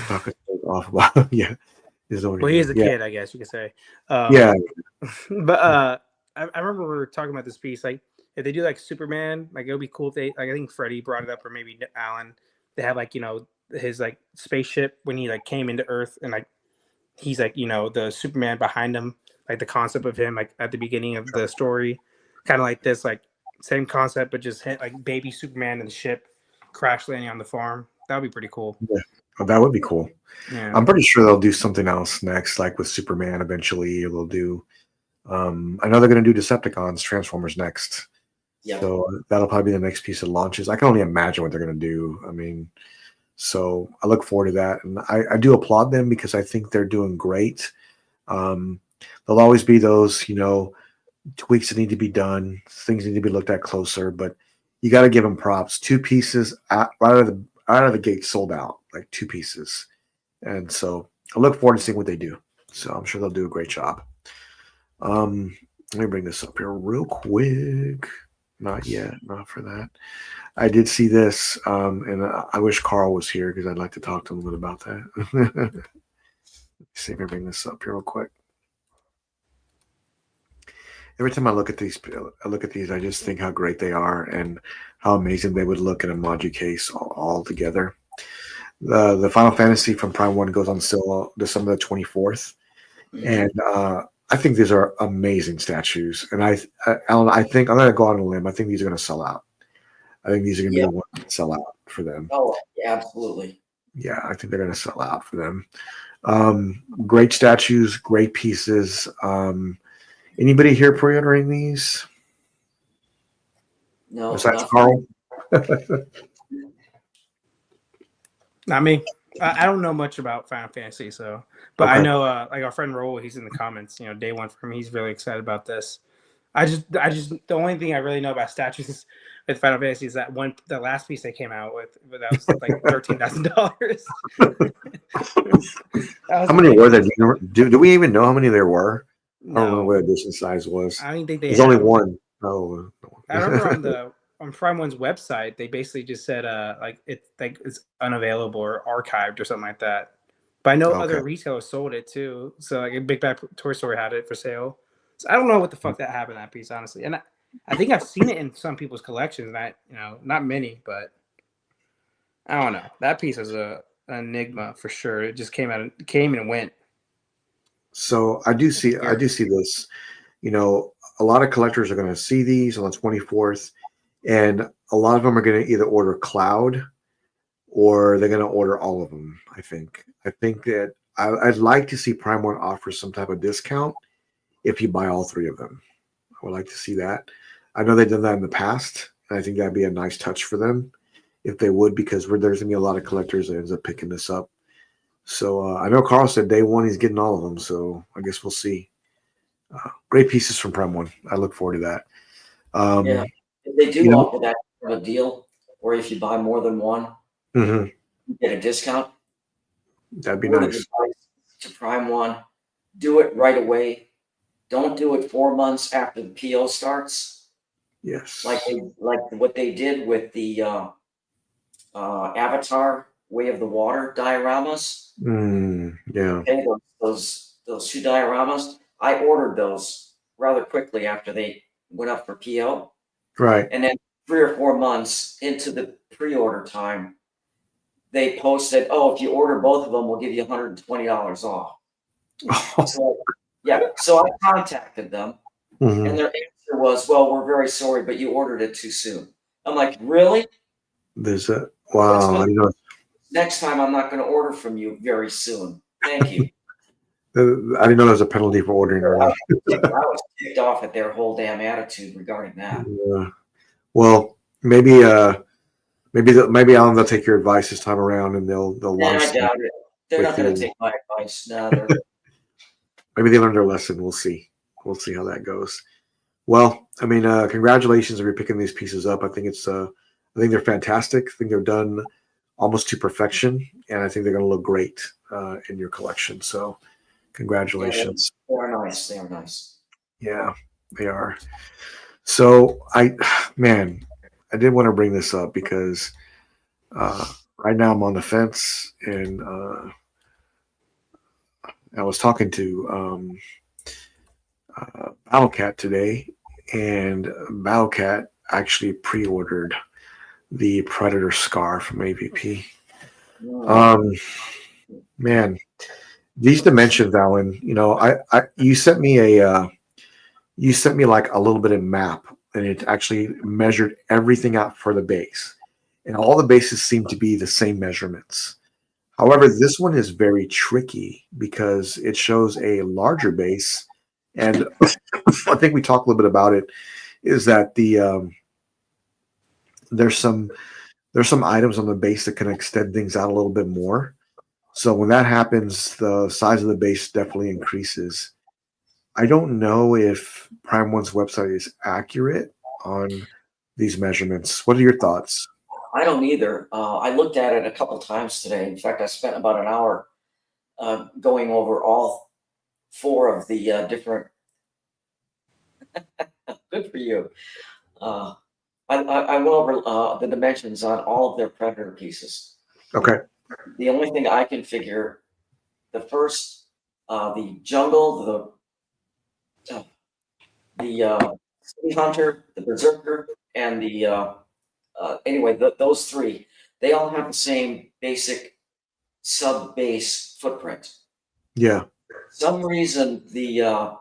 A: talking off about
C: Well, he's a kid, I guess you could say.
A: Yeah,
C: but I remember we were talking about this piece. Like, if they do like Superman, like it would be cool if they like I think Freddie brought it up or maybe Alan. They have like his like spaceship when he like came into Earth and like he's like the Superman behind him, like the concept of him like at the beginning of the story, kind of like this like same concept but just hit like baby Superman and the ship crash landing on the farm. That would be pretty cool.
A: Yeah, well, that would be cool.
C: Yeah,
A: I'm pretty sure they'll do something else next, like with Superman. Eventually, they'll do. I know they're going to do Decepticons, Transformers next.
B: Yeah.
A: So that'll probably be the next piece of launches. I can only imagine what they're going to do. I mean, so I look forward to that, and I do applaud them because I think they're doing great. There'll always be those, tweaks that need to be done, things need to be looked at closer, but you got to give them props. 2 pieces right out of the gate sold out, like 2 pieces, and so I look forward to seeing what they do. So I'm sure they'll do a great job. Let me bring this up here real quick. Not yet, not for that. I did see this, and I wish Carl was here because I'd like to talk to him a little bit about that. Let's see if I bring this up here real quick. Every time I look at these, I just think how great they are and how amazing they would look in a Magi case all together. The Final Fantasy from Prime 1 goes on sale December the 24th, and I think these are amazing statues. And Alan, I think I'm going to go on a limb. I think these are going to sell out. I think these are going to be the ones that sell out for them.
B: Oh, yeah, absolutely.
A: Yeah, I think they're going to sell out for them. Great statues, great pieces. Anybody here pre-ordering these?
B: No.
A: Besides Carl?
C: not me. I don't know much about Final Fantasy, so but
A: Okay.
C: I know like our friend Roll, he's in the comments. Day one for him, he's really excited about this. I just the only thing I really know about statues with Final Fantasy is the last piece they came out with, but that was like $13,000.
A: How many were there? Do we even know how many there were? I don't remember
C: No,
A: what edition size was.
C: I don't think they.
A: There's only one. Oh,
C: I remember on Prime One's website, they basically just said it's unavailable or archived or something like that. But I know other retailers sold it too. So like a Big Bad Toy Store had it for sale. So I don't know what the fuck that happened to that piece, honestly. And I think I've seen it in some people's collections. Not many, but I don't know. That piece is an enigma for sure. It just came and went.
A: So I do see this. A lot of collectors are going to see these on the 24th, and a lot of them are going to either order Cloud or they're going to order all of them. I think that I'd like to see Prime One offer some type of discount if you buy all 3 of them. I would like to see that. I know they've done that in the past, and I think that'd be a nice touch for them if they would, because there's going to be a lot of collectors that ends up picking this up. So I know Carl said day 1 he's getting all of them, so I guess we'll see. Great pieces from Prime 1. I look forward to that.
B: Yeah, if they do offer that kind of a deal, or if you buy more than one, you get a discount.
A: That'd be nice.
B: To Prime 1, do it right away. Don't do it 4 months after the PO starts.
A: Yes.
B: Like what they did with the Avatar Way of the Water dioramas.
A: Yeah.
B: Okay, those 2 dioramas. I ordered those rather quickly after they went up for PO.
A: Right.
B: And then 3 or 4 months into the pre-order time, they posted, "Oh, if you order both of them, we'll give you $120 off." So I contacted them, and their answer was, "Well, we're very sorry, but you ordered it too soon." I'm like, "Really?
A: There's a wow.
B: Next time, I'm not going to order from you very soon. Thank you."
A: I didn't know there was a penalty for ordering early.
B: I was kicked off at their whole damn attitude regarding that.
A: Well, maybe they'll take your advice this time around, and they'll launch.
B: I doubt it. They're not going to take my advice. No,
A: maybe they learned their lesson. We'll see. We'll see how that goes. Well, I mean, congratulations if you're picking these pieces up. I think they're fantastic. I think they're done almost to perfection, and I think they're going to look great in your collection. So, congratulations.
B: Yeah, they're nice. They are nice.
A: Yeah, they are. So, I did want to bring this up because right now I'm on the fence, and I was talking to Battlecat today, and Battlecat actually pre-ordered the Predator Scar from AVP. Man, these dimensions, Alan. You sent me like a little bit of map, and it actually measured everything out for the base, and all the bases seem to be the same measurements. However, this one is very tricky because it shows a larger base, and I think we talked a little bit about it. Is that there's some items on the base that can extend things out a little bit more. So when that happens, the size of the base definitely increases. I don't know if Prime One's website is accurate on these measurements. What are your thoughts?
B: I don't either. I looked at it a couple times today. In fact, I spent about an hour going over all four of the different. Good for you. I went over the dimensions on all of their Predator pieces.
A: Okay.
B: The only thing I can figure, the first, the jungle, the City Hunter, the Berserker, and the anyway, those three, they all have the same basic sub-base footprint.
A: Yeah.
B: For some reason, the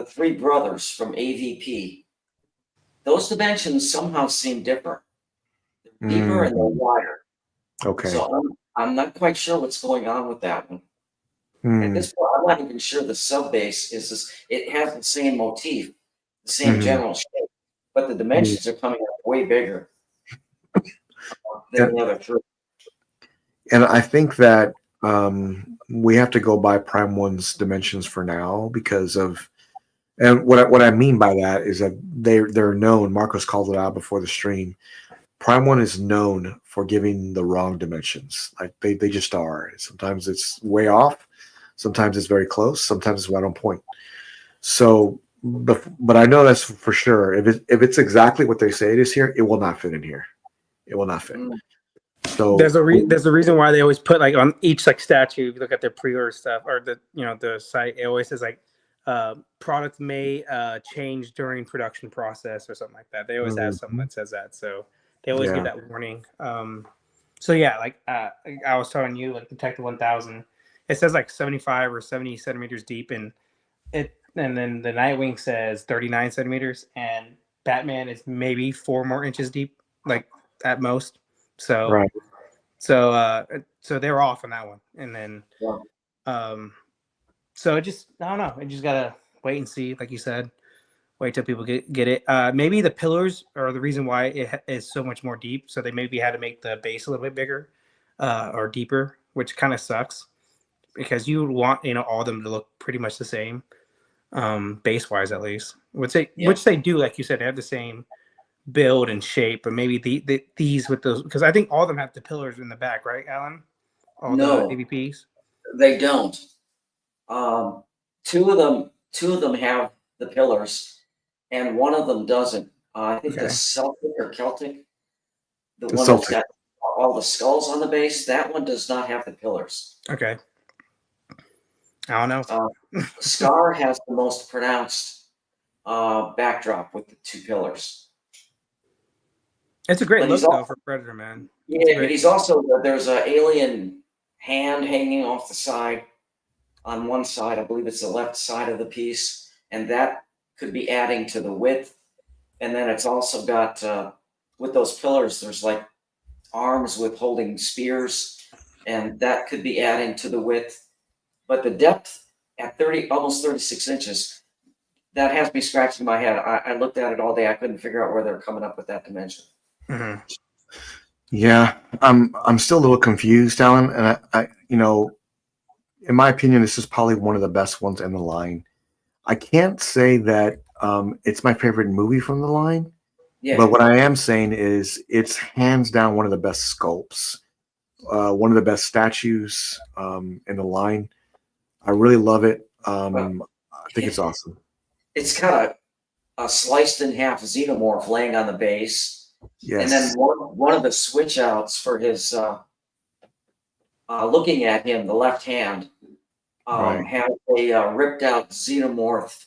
B: three brothers from AVP, those dimensions somehow seem different. They're deeper and they're wider.
A: Okay.
B: So I'm not quite sure what's going on with that one. At this point, I'm not even sure the sub-base is this. It has the same motif, the same general shape, but the dimensions are coming out way bigger than the other three.
A: And I think that we have to go by Prime One's dimensions for now because of, and what I mean by that is that they're known. Marcos called it out before the stream. Prime One is known for giving the wrong dimensions. Like they just are. Sometimes it's way off. Sometimes it's very close. Sometimes it's right on point. So, but I know that's for sure. If it's exactly what they say it is here, it will not fit in here. It will not fit. So
C: there's a reason why they always put like on each like statue. If you look at their pre-order stuff or the site, it always says like product may change during production process or something like that. They always have something that says that. So they always give that warning. So yeah, like I was telling you, like Detective 1000, it says like 75 or 70 centimeters deep, and then the Nightwing says 39 centimeters, and Batman is maybe 4 more inches deep, like at most. So
A: right.
C: So they're off on that one, and then so it just, I don't know. I just gotta wait and see, like you said. Wait till people get it. Maybe the pillars are the reason why it is so much more deep. So they maybe had to make the base a little bit bigger or deeper, which kind of sucks because you would want all of them to look pretty much the same, base wise at least. Which they do, like you said, they have the same build and shape, but maybe these with those, because I think all of them have the pillars in the back, right, Alan? All the AVPs.
B: They don't. Two of them have the pillars, and one of them doesn't. I think the Celtic or Celtic, the one that's got all the skulls on the base, that one does not have the pillars.
C: Okay. I don't know.
B: Scar has the most pronounced backdrop with the 2 pillars.
C: It's a great look though for Predator, man.
B: Yeah, but he's also, there's an alien hand hanging off the side on one side. I believe it's the left side of the piece, and that could be adding to the width. And then it's also got with those pillars, there's like arms with holding spears, and that could be adding to the width. But the depth at almost 36 inches, that has me scratching my head. I looked at it all day. I couldn't figure out where they're coming up with that dimension.
C: Mm-hmm.
A: Yeah, I'm still a little confused, Alan, and I in my opinion, this is probably one of the best ones in the line. I can't say that it's my favorite movie from the line, but what I am saying is it's hands down one of the best sculpts, one of the best statues in the line. I really love it. I think it's awesome.
B: It's got a sliced in half xenomorph laying on the base.
A: Yes.
B: And then one of the switch outs for his looking at him, the left hand, has a ripped out xenomorph,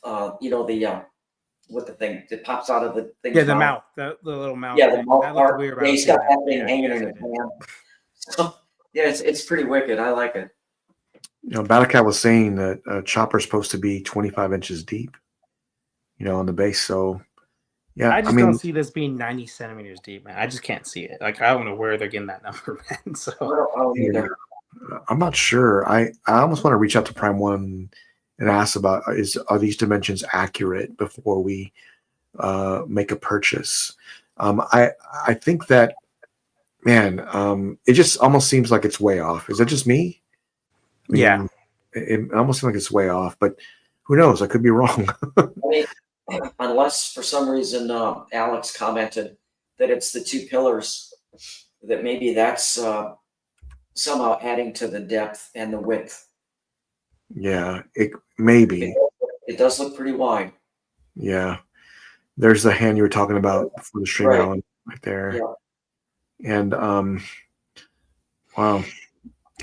B: with the thing that pops out of the thing.
C: Yeah, the mouth, the little mouth.
B: Yeah, the
C: thing.
B: mouth
C: That looked
B: part.
C: weird.
B: Yeah, he's got that thing
C: Yeah,
B: hanging
C: yes,
B: in
C: it
B: his
C: did.
B: hand. So yeah, it's pretty wicked. I like it.
A: Battlecat was saying that Chopper's supposed to be 25 inches deep, on the base. So, yeah,
C: I just don't see this being 90 centimeters deep, man. I just can't see it. Like, I don't know where they're getting that number, man. So
B: I don't either.
A: I'm not sure. I almost want to reach out to Prime One and ask about are these dimensions accurate before we make a purchase. I think that, man, it just almost seems like it's way off. Is that just me?
C: yeah,
A: it almost seems like it's way off, but who knows? I could be wrong.
B: I mean, unless for some reason Alex commented that it's the two pillars, that maybe that's somehow adding to the depth and the width.
A: Yeah, it maybe.
B: It does look pretty wide.
A: Yeah, there's the hand you were talking about before the stream,
B: Right.
A: Alan, right there.
B: Yeah.
A: And wow.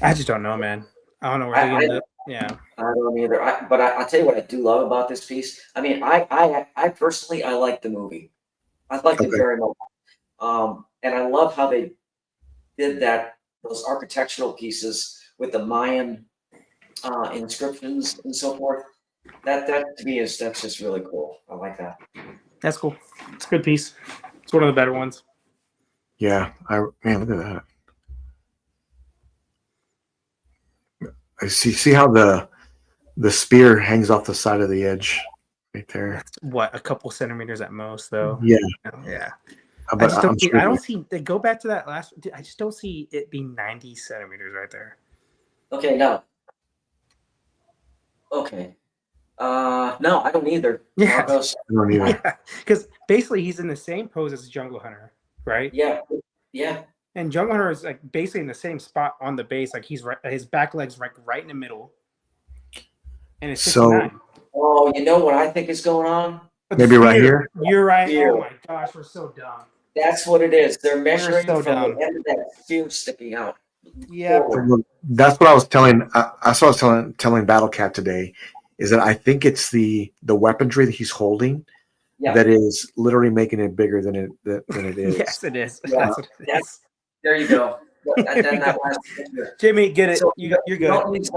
C: I just don't know, man. I don't know where they're getting yeah.
B: I don't either. But I'll tell you what I do love about this piece. I mean, I personally I like the movie. I liked it very much. And I love how they did those architectural pieces with the Mayan inscriptions and so forth. That to me that's just really cool. I like that.
C: That's cool. It's a good piece. It's one of the better ones.
A: Yeah, man, look at that. I see how the spear hangs off the side of the edge right there.
C: That's what, a couple centimeters at most, though.
A: Yeah.
C: Yeah.
A: But
C: I don't see. They go back to that last. I just don't see it being 90 centimeters right there.
B: Okay, no. Okay. No, I don't either.
C: Yeah.
B: Marcos.
A: I don't either.
C: Because basically he's in the same pose as Jungle Hunter, right?
B: Yeah. Yeah.
C: And Jungle Hunter is like basically in the same spot on the base, like he's his back leg's right in the middle. And it's 69.
B: Oh, you know what I think is going on?
A: Maybe right here.
C: You're right.
B: Here.
C: Oh my gosh, we're so dumb.
B: That's what it is. They're measuring
C: so
B: from
C: dumb.
B: the end of that spear sticking out.
C: Yeah.
A: That's what I was telling. I saw telling Battlecat today, is that I think it's the weaponry that he's holding that is literally making it bigger than it is.
C: Yes, it is.
B: Yeah.
C: That's what it is.
B: There you go.
C: Jimmy, get it.
B: So
C: you're good.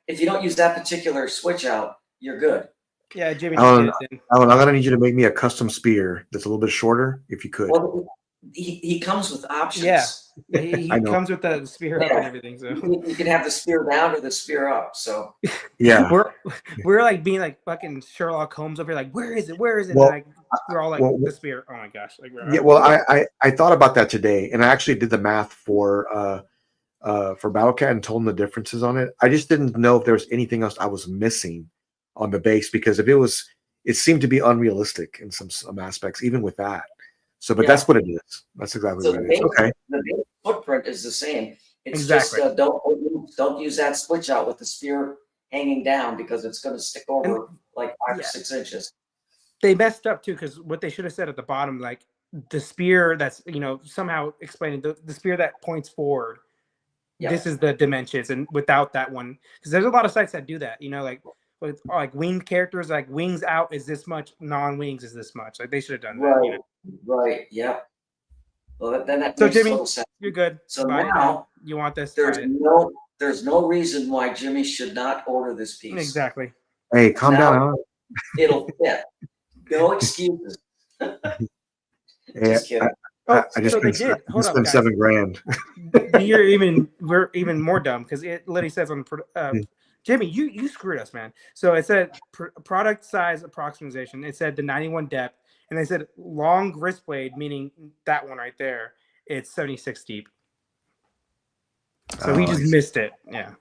B: If you don't use that particular switch out, you're good.
C: Yeah, Jimmy.
A: Alan, I'm gonna need you to make me a custom spear that's a little bit shorter, if you could.
B: Well, he comes with options.
C: Yeah, he comes with the spear up and everything. So
B: you can have the spear down or the spear up. So
A: yeah,
C: we're like being like fucking Sherlock Holmes over here. Like, where is it? Where is it?
A: Well,
C: like, we're all like the spear. Oh my gosh! Like,
A: yeah. Well, I thought about that today, and I actually did the math for Battlecat and told him the differences on it. I just didn't know if there was anything else I was missing on the base, because if it seemed to be unrealistic in some aspects, even with that. So, but that's what it is. That's exactly what it is. Okay.
B: The base footprint is the same. It's
C: exactly.
B: Just don't use that switch out with the spear hanging down, because it's going to stick over like 5 or 6 inches.
C: They messed up too, because what they should have said at the bottom, like the spear that's somehow explaining the spear that points forward. Yeah. This is the dimensions, and without that one, because there's a lot of sites that do that. Like winged characters, like wings out is this much, non-wings is this much. Like they should have done that.
B: Right. Yeah. Well, then that
C: so
B: makes
C: Jimmy,
B: total sense.
C: You're good.
B: So now
C: you want this?
B: There's no reason why Jimmy should not order this piece.
C: Exactly.
A: Hey, calm down.
B: It'll fit. No excuses. Just kidding.
A: I just spent $7,000.
C: We're even more dumb, because it literally says on Jimmy, you screwed us, man. So it said product size approximation. It said the 91 depth, and they said long wrist blade, meaning that one right there. It's 76 deep. So we just missed it. Yeah.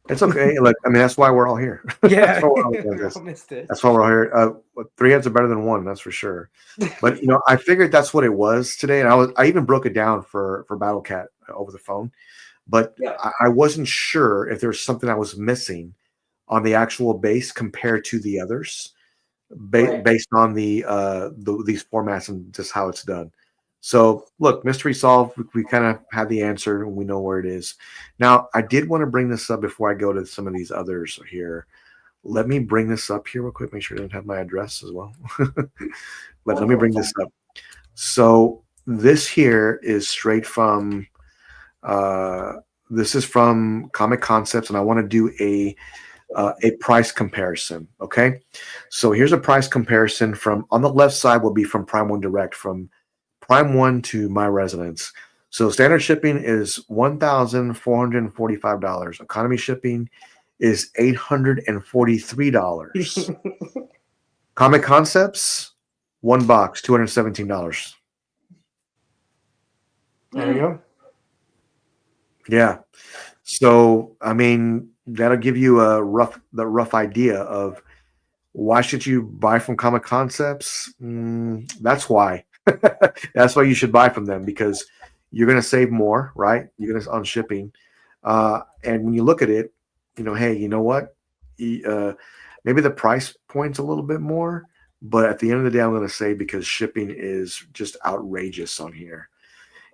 A: It's okay. Look, I mean, that's why we're all here.
C: Yeah.
A: That's why we're all here. 3 heads are better than 1, that's for sure. But I figured that's what it was today, and I even broke it down for Battlecat over the phone. But I wasn't sure if there's something I was missing on the actual base compared to the others, based on these formats and just how it's done. So, look, mystery solved. We kind of have the answer, and we know where it is. Now, I did want to bring this up before I go to some of these others here. let me bring this up here real quick. Make sure it doesn't have my address as well. But let me bring this up. So this here is straight from this is from Comic Concepts, and I want to do a price comparison. Okay, so here's a price comparison from on the left side will be from Prime One Direct, from Prime One to my residence. So standard shipping is $1,445. Economy shipping is $843. Comic Concepts, one box, $217.
C: There you go.
A: Yeah. So I mean, that'll give you the rough idea of why should you buy from Comic Concepts. That's why. That's why you should buy from them, because you're going to save more, right? You're going to on shipping, and when you look at it, hey, you know what? Maybe the price point's a little bit more, but at the end of the day, I'm going to say because shipping is just outrageous on here.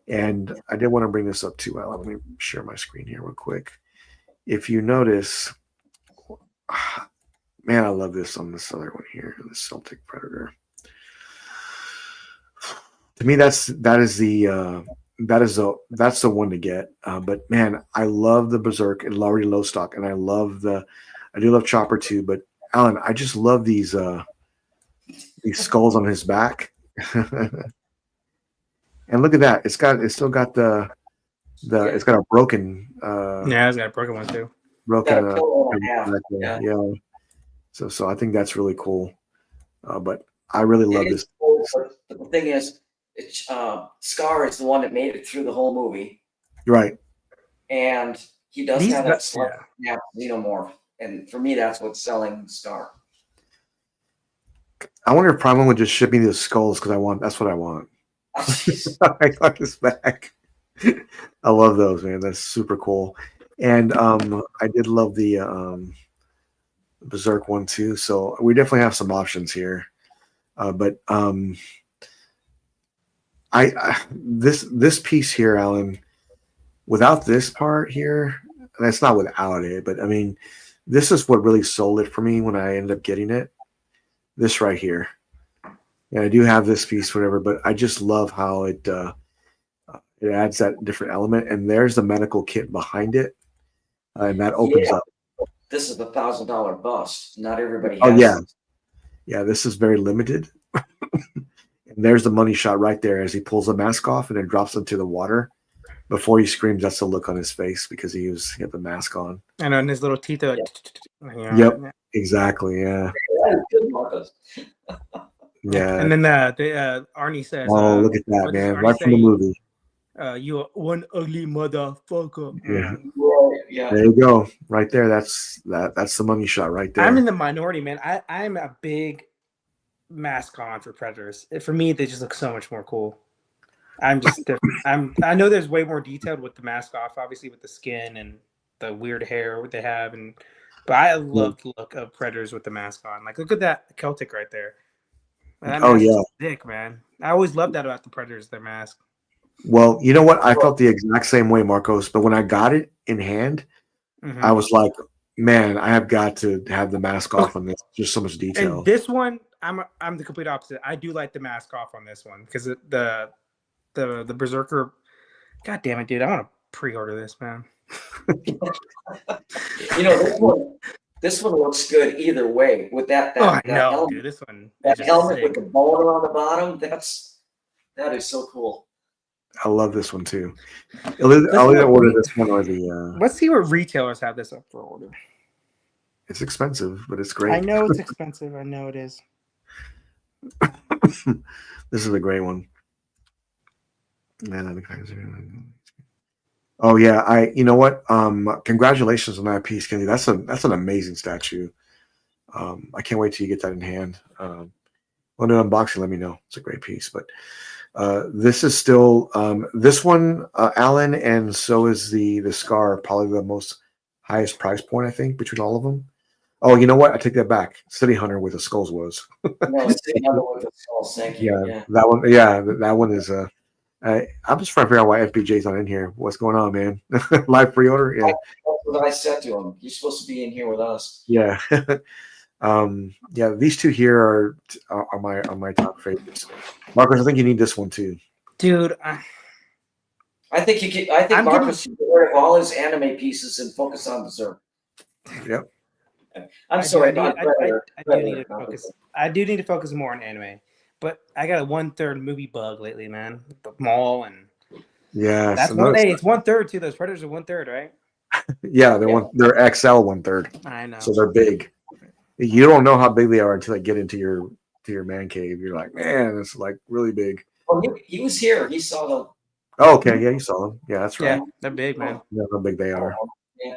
A: And I did want to bring this up too, Alan. Let me share my screen here real quick. If you notice, man, I love this on this other one here, the Celtic Predator. To me, that's the one to get. But man, I love the Berserk and already low stock, and I do love Chopper too. But Alan, I just love these skulls on his back. And look at that! It's still got it's got a broken.
C: Yeah, it's got a broken one too.
A: Broken.
B: Yeah.
A: So I think that's really cool. But I really love this.
B: Cool, but the thing is, Scar is the one that made it through the whole movie,
A: Right?
B: and he does have that slight xenomorph, and for me, that's what's selling Scar.
A: I wonder if Prime One would just ship me the skulls because that's what I want. I got this back. I love those, man. That's super cool. And I did love the Berserk one too. So we definitely have some options here. But this piece here, Alan, without this part here, and it's not without it, but I mean, this is what really sold it for me when I ended up getting it. This right here. Yeah, I do have this piece, whatever, but I just love how it adds that different element. And there's the medical kit behind it, and that opens up.
B: This is the $1,000 bust. Not everybody.
A: Oh
B: has
A: yeah, yeah. This is very limited. And there's the money shot right there as he pulls the mask off and then drops into the water. Before he screams, that's the look on his face because he had the mask on.
C: And on his little teeth.
A: Yep, exactly. Yeah. Yeah.
C: And then Arnie says,
A: "Oh, look at that, man! Right from the movie."
C: You are one ugly motherfucker.
A: Yeah.
B: Yeah.
A: There you go. Right there. That's the money shot right there.
C: I'm in the minority, man. I'm a big mask on for Predators. For me, they just look so much more cool. I'm just different. I know there's way more detailed with the mask off, obviously with the skin and the weird hair they have, but I love the look of Predators with the mask on. Like, look at that Celtic right there. That mask is sick, man. I always loved that about the Predators, their mask.
A: Well, you know what? I felt the exact same way, Marcos. But when I got it in hand, I was like, man, I have got to have the mask off on this. Just so much detail.
C: And this one, I'm the complete opposite. I do like the mask off on this one because the Berserker. God damn it, dude! I want to pre-order this, man.
B: This one looks good either way with that.
C: I know, helmet, dude. This one.
B: That helmet with the bone around the bottom. That is so cool.
A: I love this one too. I'll either order this one or the.
C: Let's see what retailers have this up for order.
A: It's expensive, but it's great.
C: I know it's expensive. I know it is.
A: This is a great one. Oh yeah, you know what? Congratulations on that piece, Kenny. That's an amazing statue. I can't wait till you get that in hand. When an unboxing, let me know. It's a great piece, but this is still this one, Alan, and so is the Scar, probably the most highest price point, I think, between all of them. Oh, you know what? I take that back. City Hunter with the skulls was.
B: No, City Hunter with the skulls. Thank you.
A: Yeah, that one. Yeah, that one is I'm just trying to figure out why FBJ's not in here. What's going on, man? Live pre-order? Yeah.
B: That's what I said to him. You're supposed to be in here with us.
A: Yeah. Yeah, these two here are my top favorites. Marcus, I think you need this one too.
C: Dude,
B: I think you can. I think Marcus should get rid of all his anime pieces and focus on Berserk.
A: Yep.
B: I'm sorry.
C: I do need to focus more on anime, but I got a 1/3 movie bug lately, man. The mall and
A: yeah,
C: that's one. Hey, it's 1/3 too. Those Predators are 1/3, right?
A: Yeah, they're XL 1/3.
C: I know.
A: So they're big. You don't know how big they are until they get into your man cave. You're like, man, it's like really big.
B: Oh, he was here. He saw them.
A: Oh, okay, yeah, you saw them. Yeah, that's right.
C: Yeah, they're big, man.
A: You know how big they are.
B: Yeah.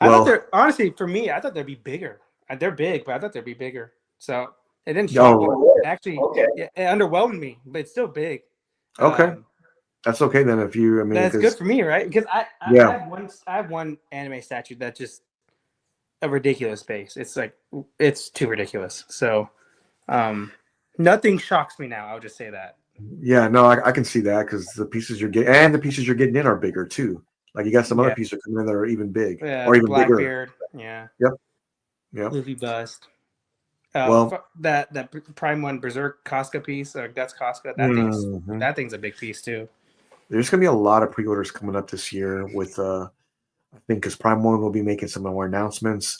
C: I thought they're honestly for me. I thought they'd be bigger. They're big, but I thought they'd be bigger. So it didn't shock me. Actually, it underwhelmed me, but it's still big.
A: Okay, that's okay then. If you, I mean,
C: that's good for me, right? Because I have one anime statue that's just a ridiculous base. It's like it's too ridiculous. So nothing shocks me now. I'll just say that.
A: Yeah, no, I can see that because the pieces you're getting and the pieces you're getting in are bigger too. Like you got some other pieces coming in that are even big or even bigger.
C: Blackbeard, yeah.
A: Yep. Yep.
C: Luffy bust.
A: Well,
C: that Prime One Berserk Casca piece, that's Casca. That thing's a big piece too.
A: There's gonna be a lot of pre-orders coming up this year with I think because Prime One will be making some more announcements.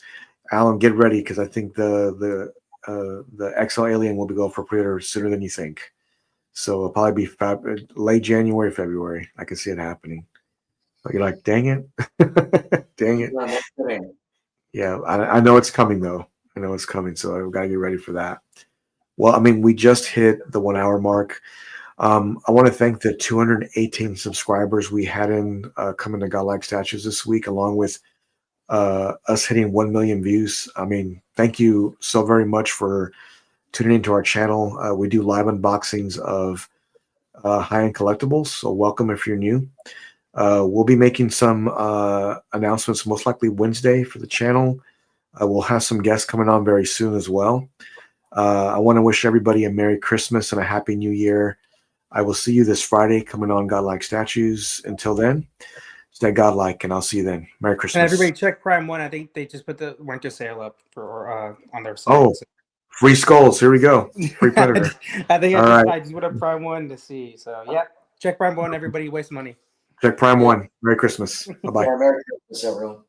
A: Alan, get ready because I think the XL Alien will be going for pre-order sooner than you think. So it'll probably be late January, February. I can see it happening. But you're like, dang it. Dang it. Yeah, I know it's coming, though. I know it's coming, so I've got to get ready for that. Well, I mean, we just hit the 1 hour mark. I want to thank the 218 subscribers we had coming to Godlike Statues this week, along with us hitting 1 million views. I mean, thank you so very much for tuning into our channel. We do live unboxings of high-end collectibles, so welcome if you're new. We'll be making some announcements most likely Wednesday for the channel. We'll have some guests coming on very soon as well. I want to wish everybody a Merry Christmas and a Happy New Year. I will see you this Friday coming on Godlike Statues. Until then, stay Godlike, and I'll see you then. Merry Christmas.
C: And everybody check Prime One. I think they just put the winter sale up for on their site.
A: Oh, free skulls. Here we go. Free Predator.
C: I think I just put up Prime One to see. So, yeah. Check Prime One. Everybody waste money.
A: Check Prime One. Merry Christmas. Bye-bye.
B: Merry Christmas, everyone.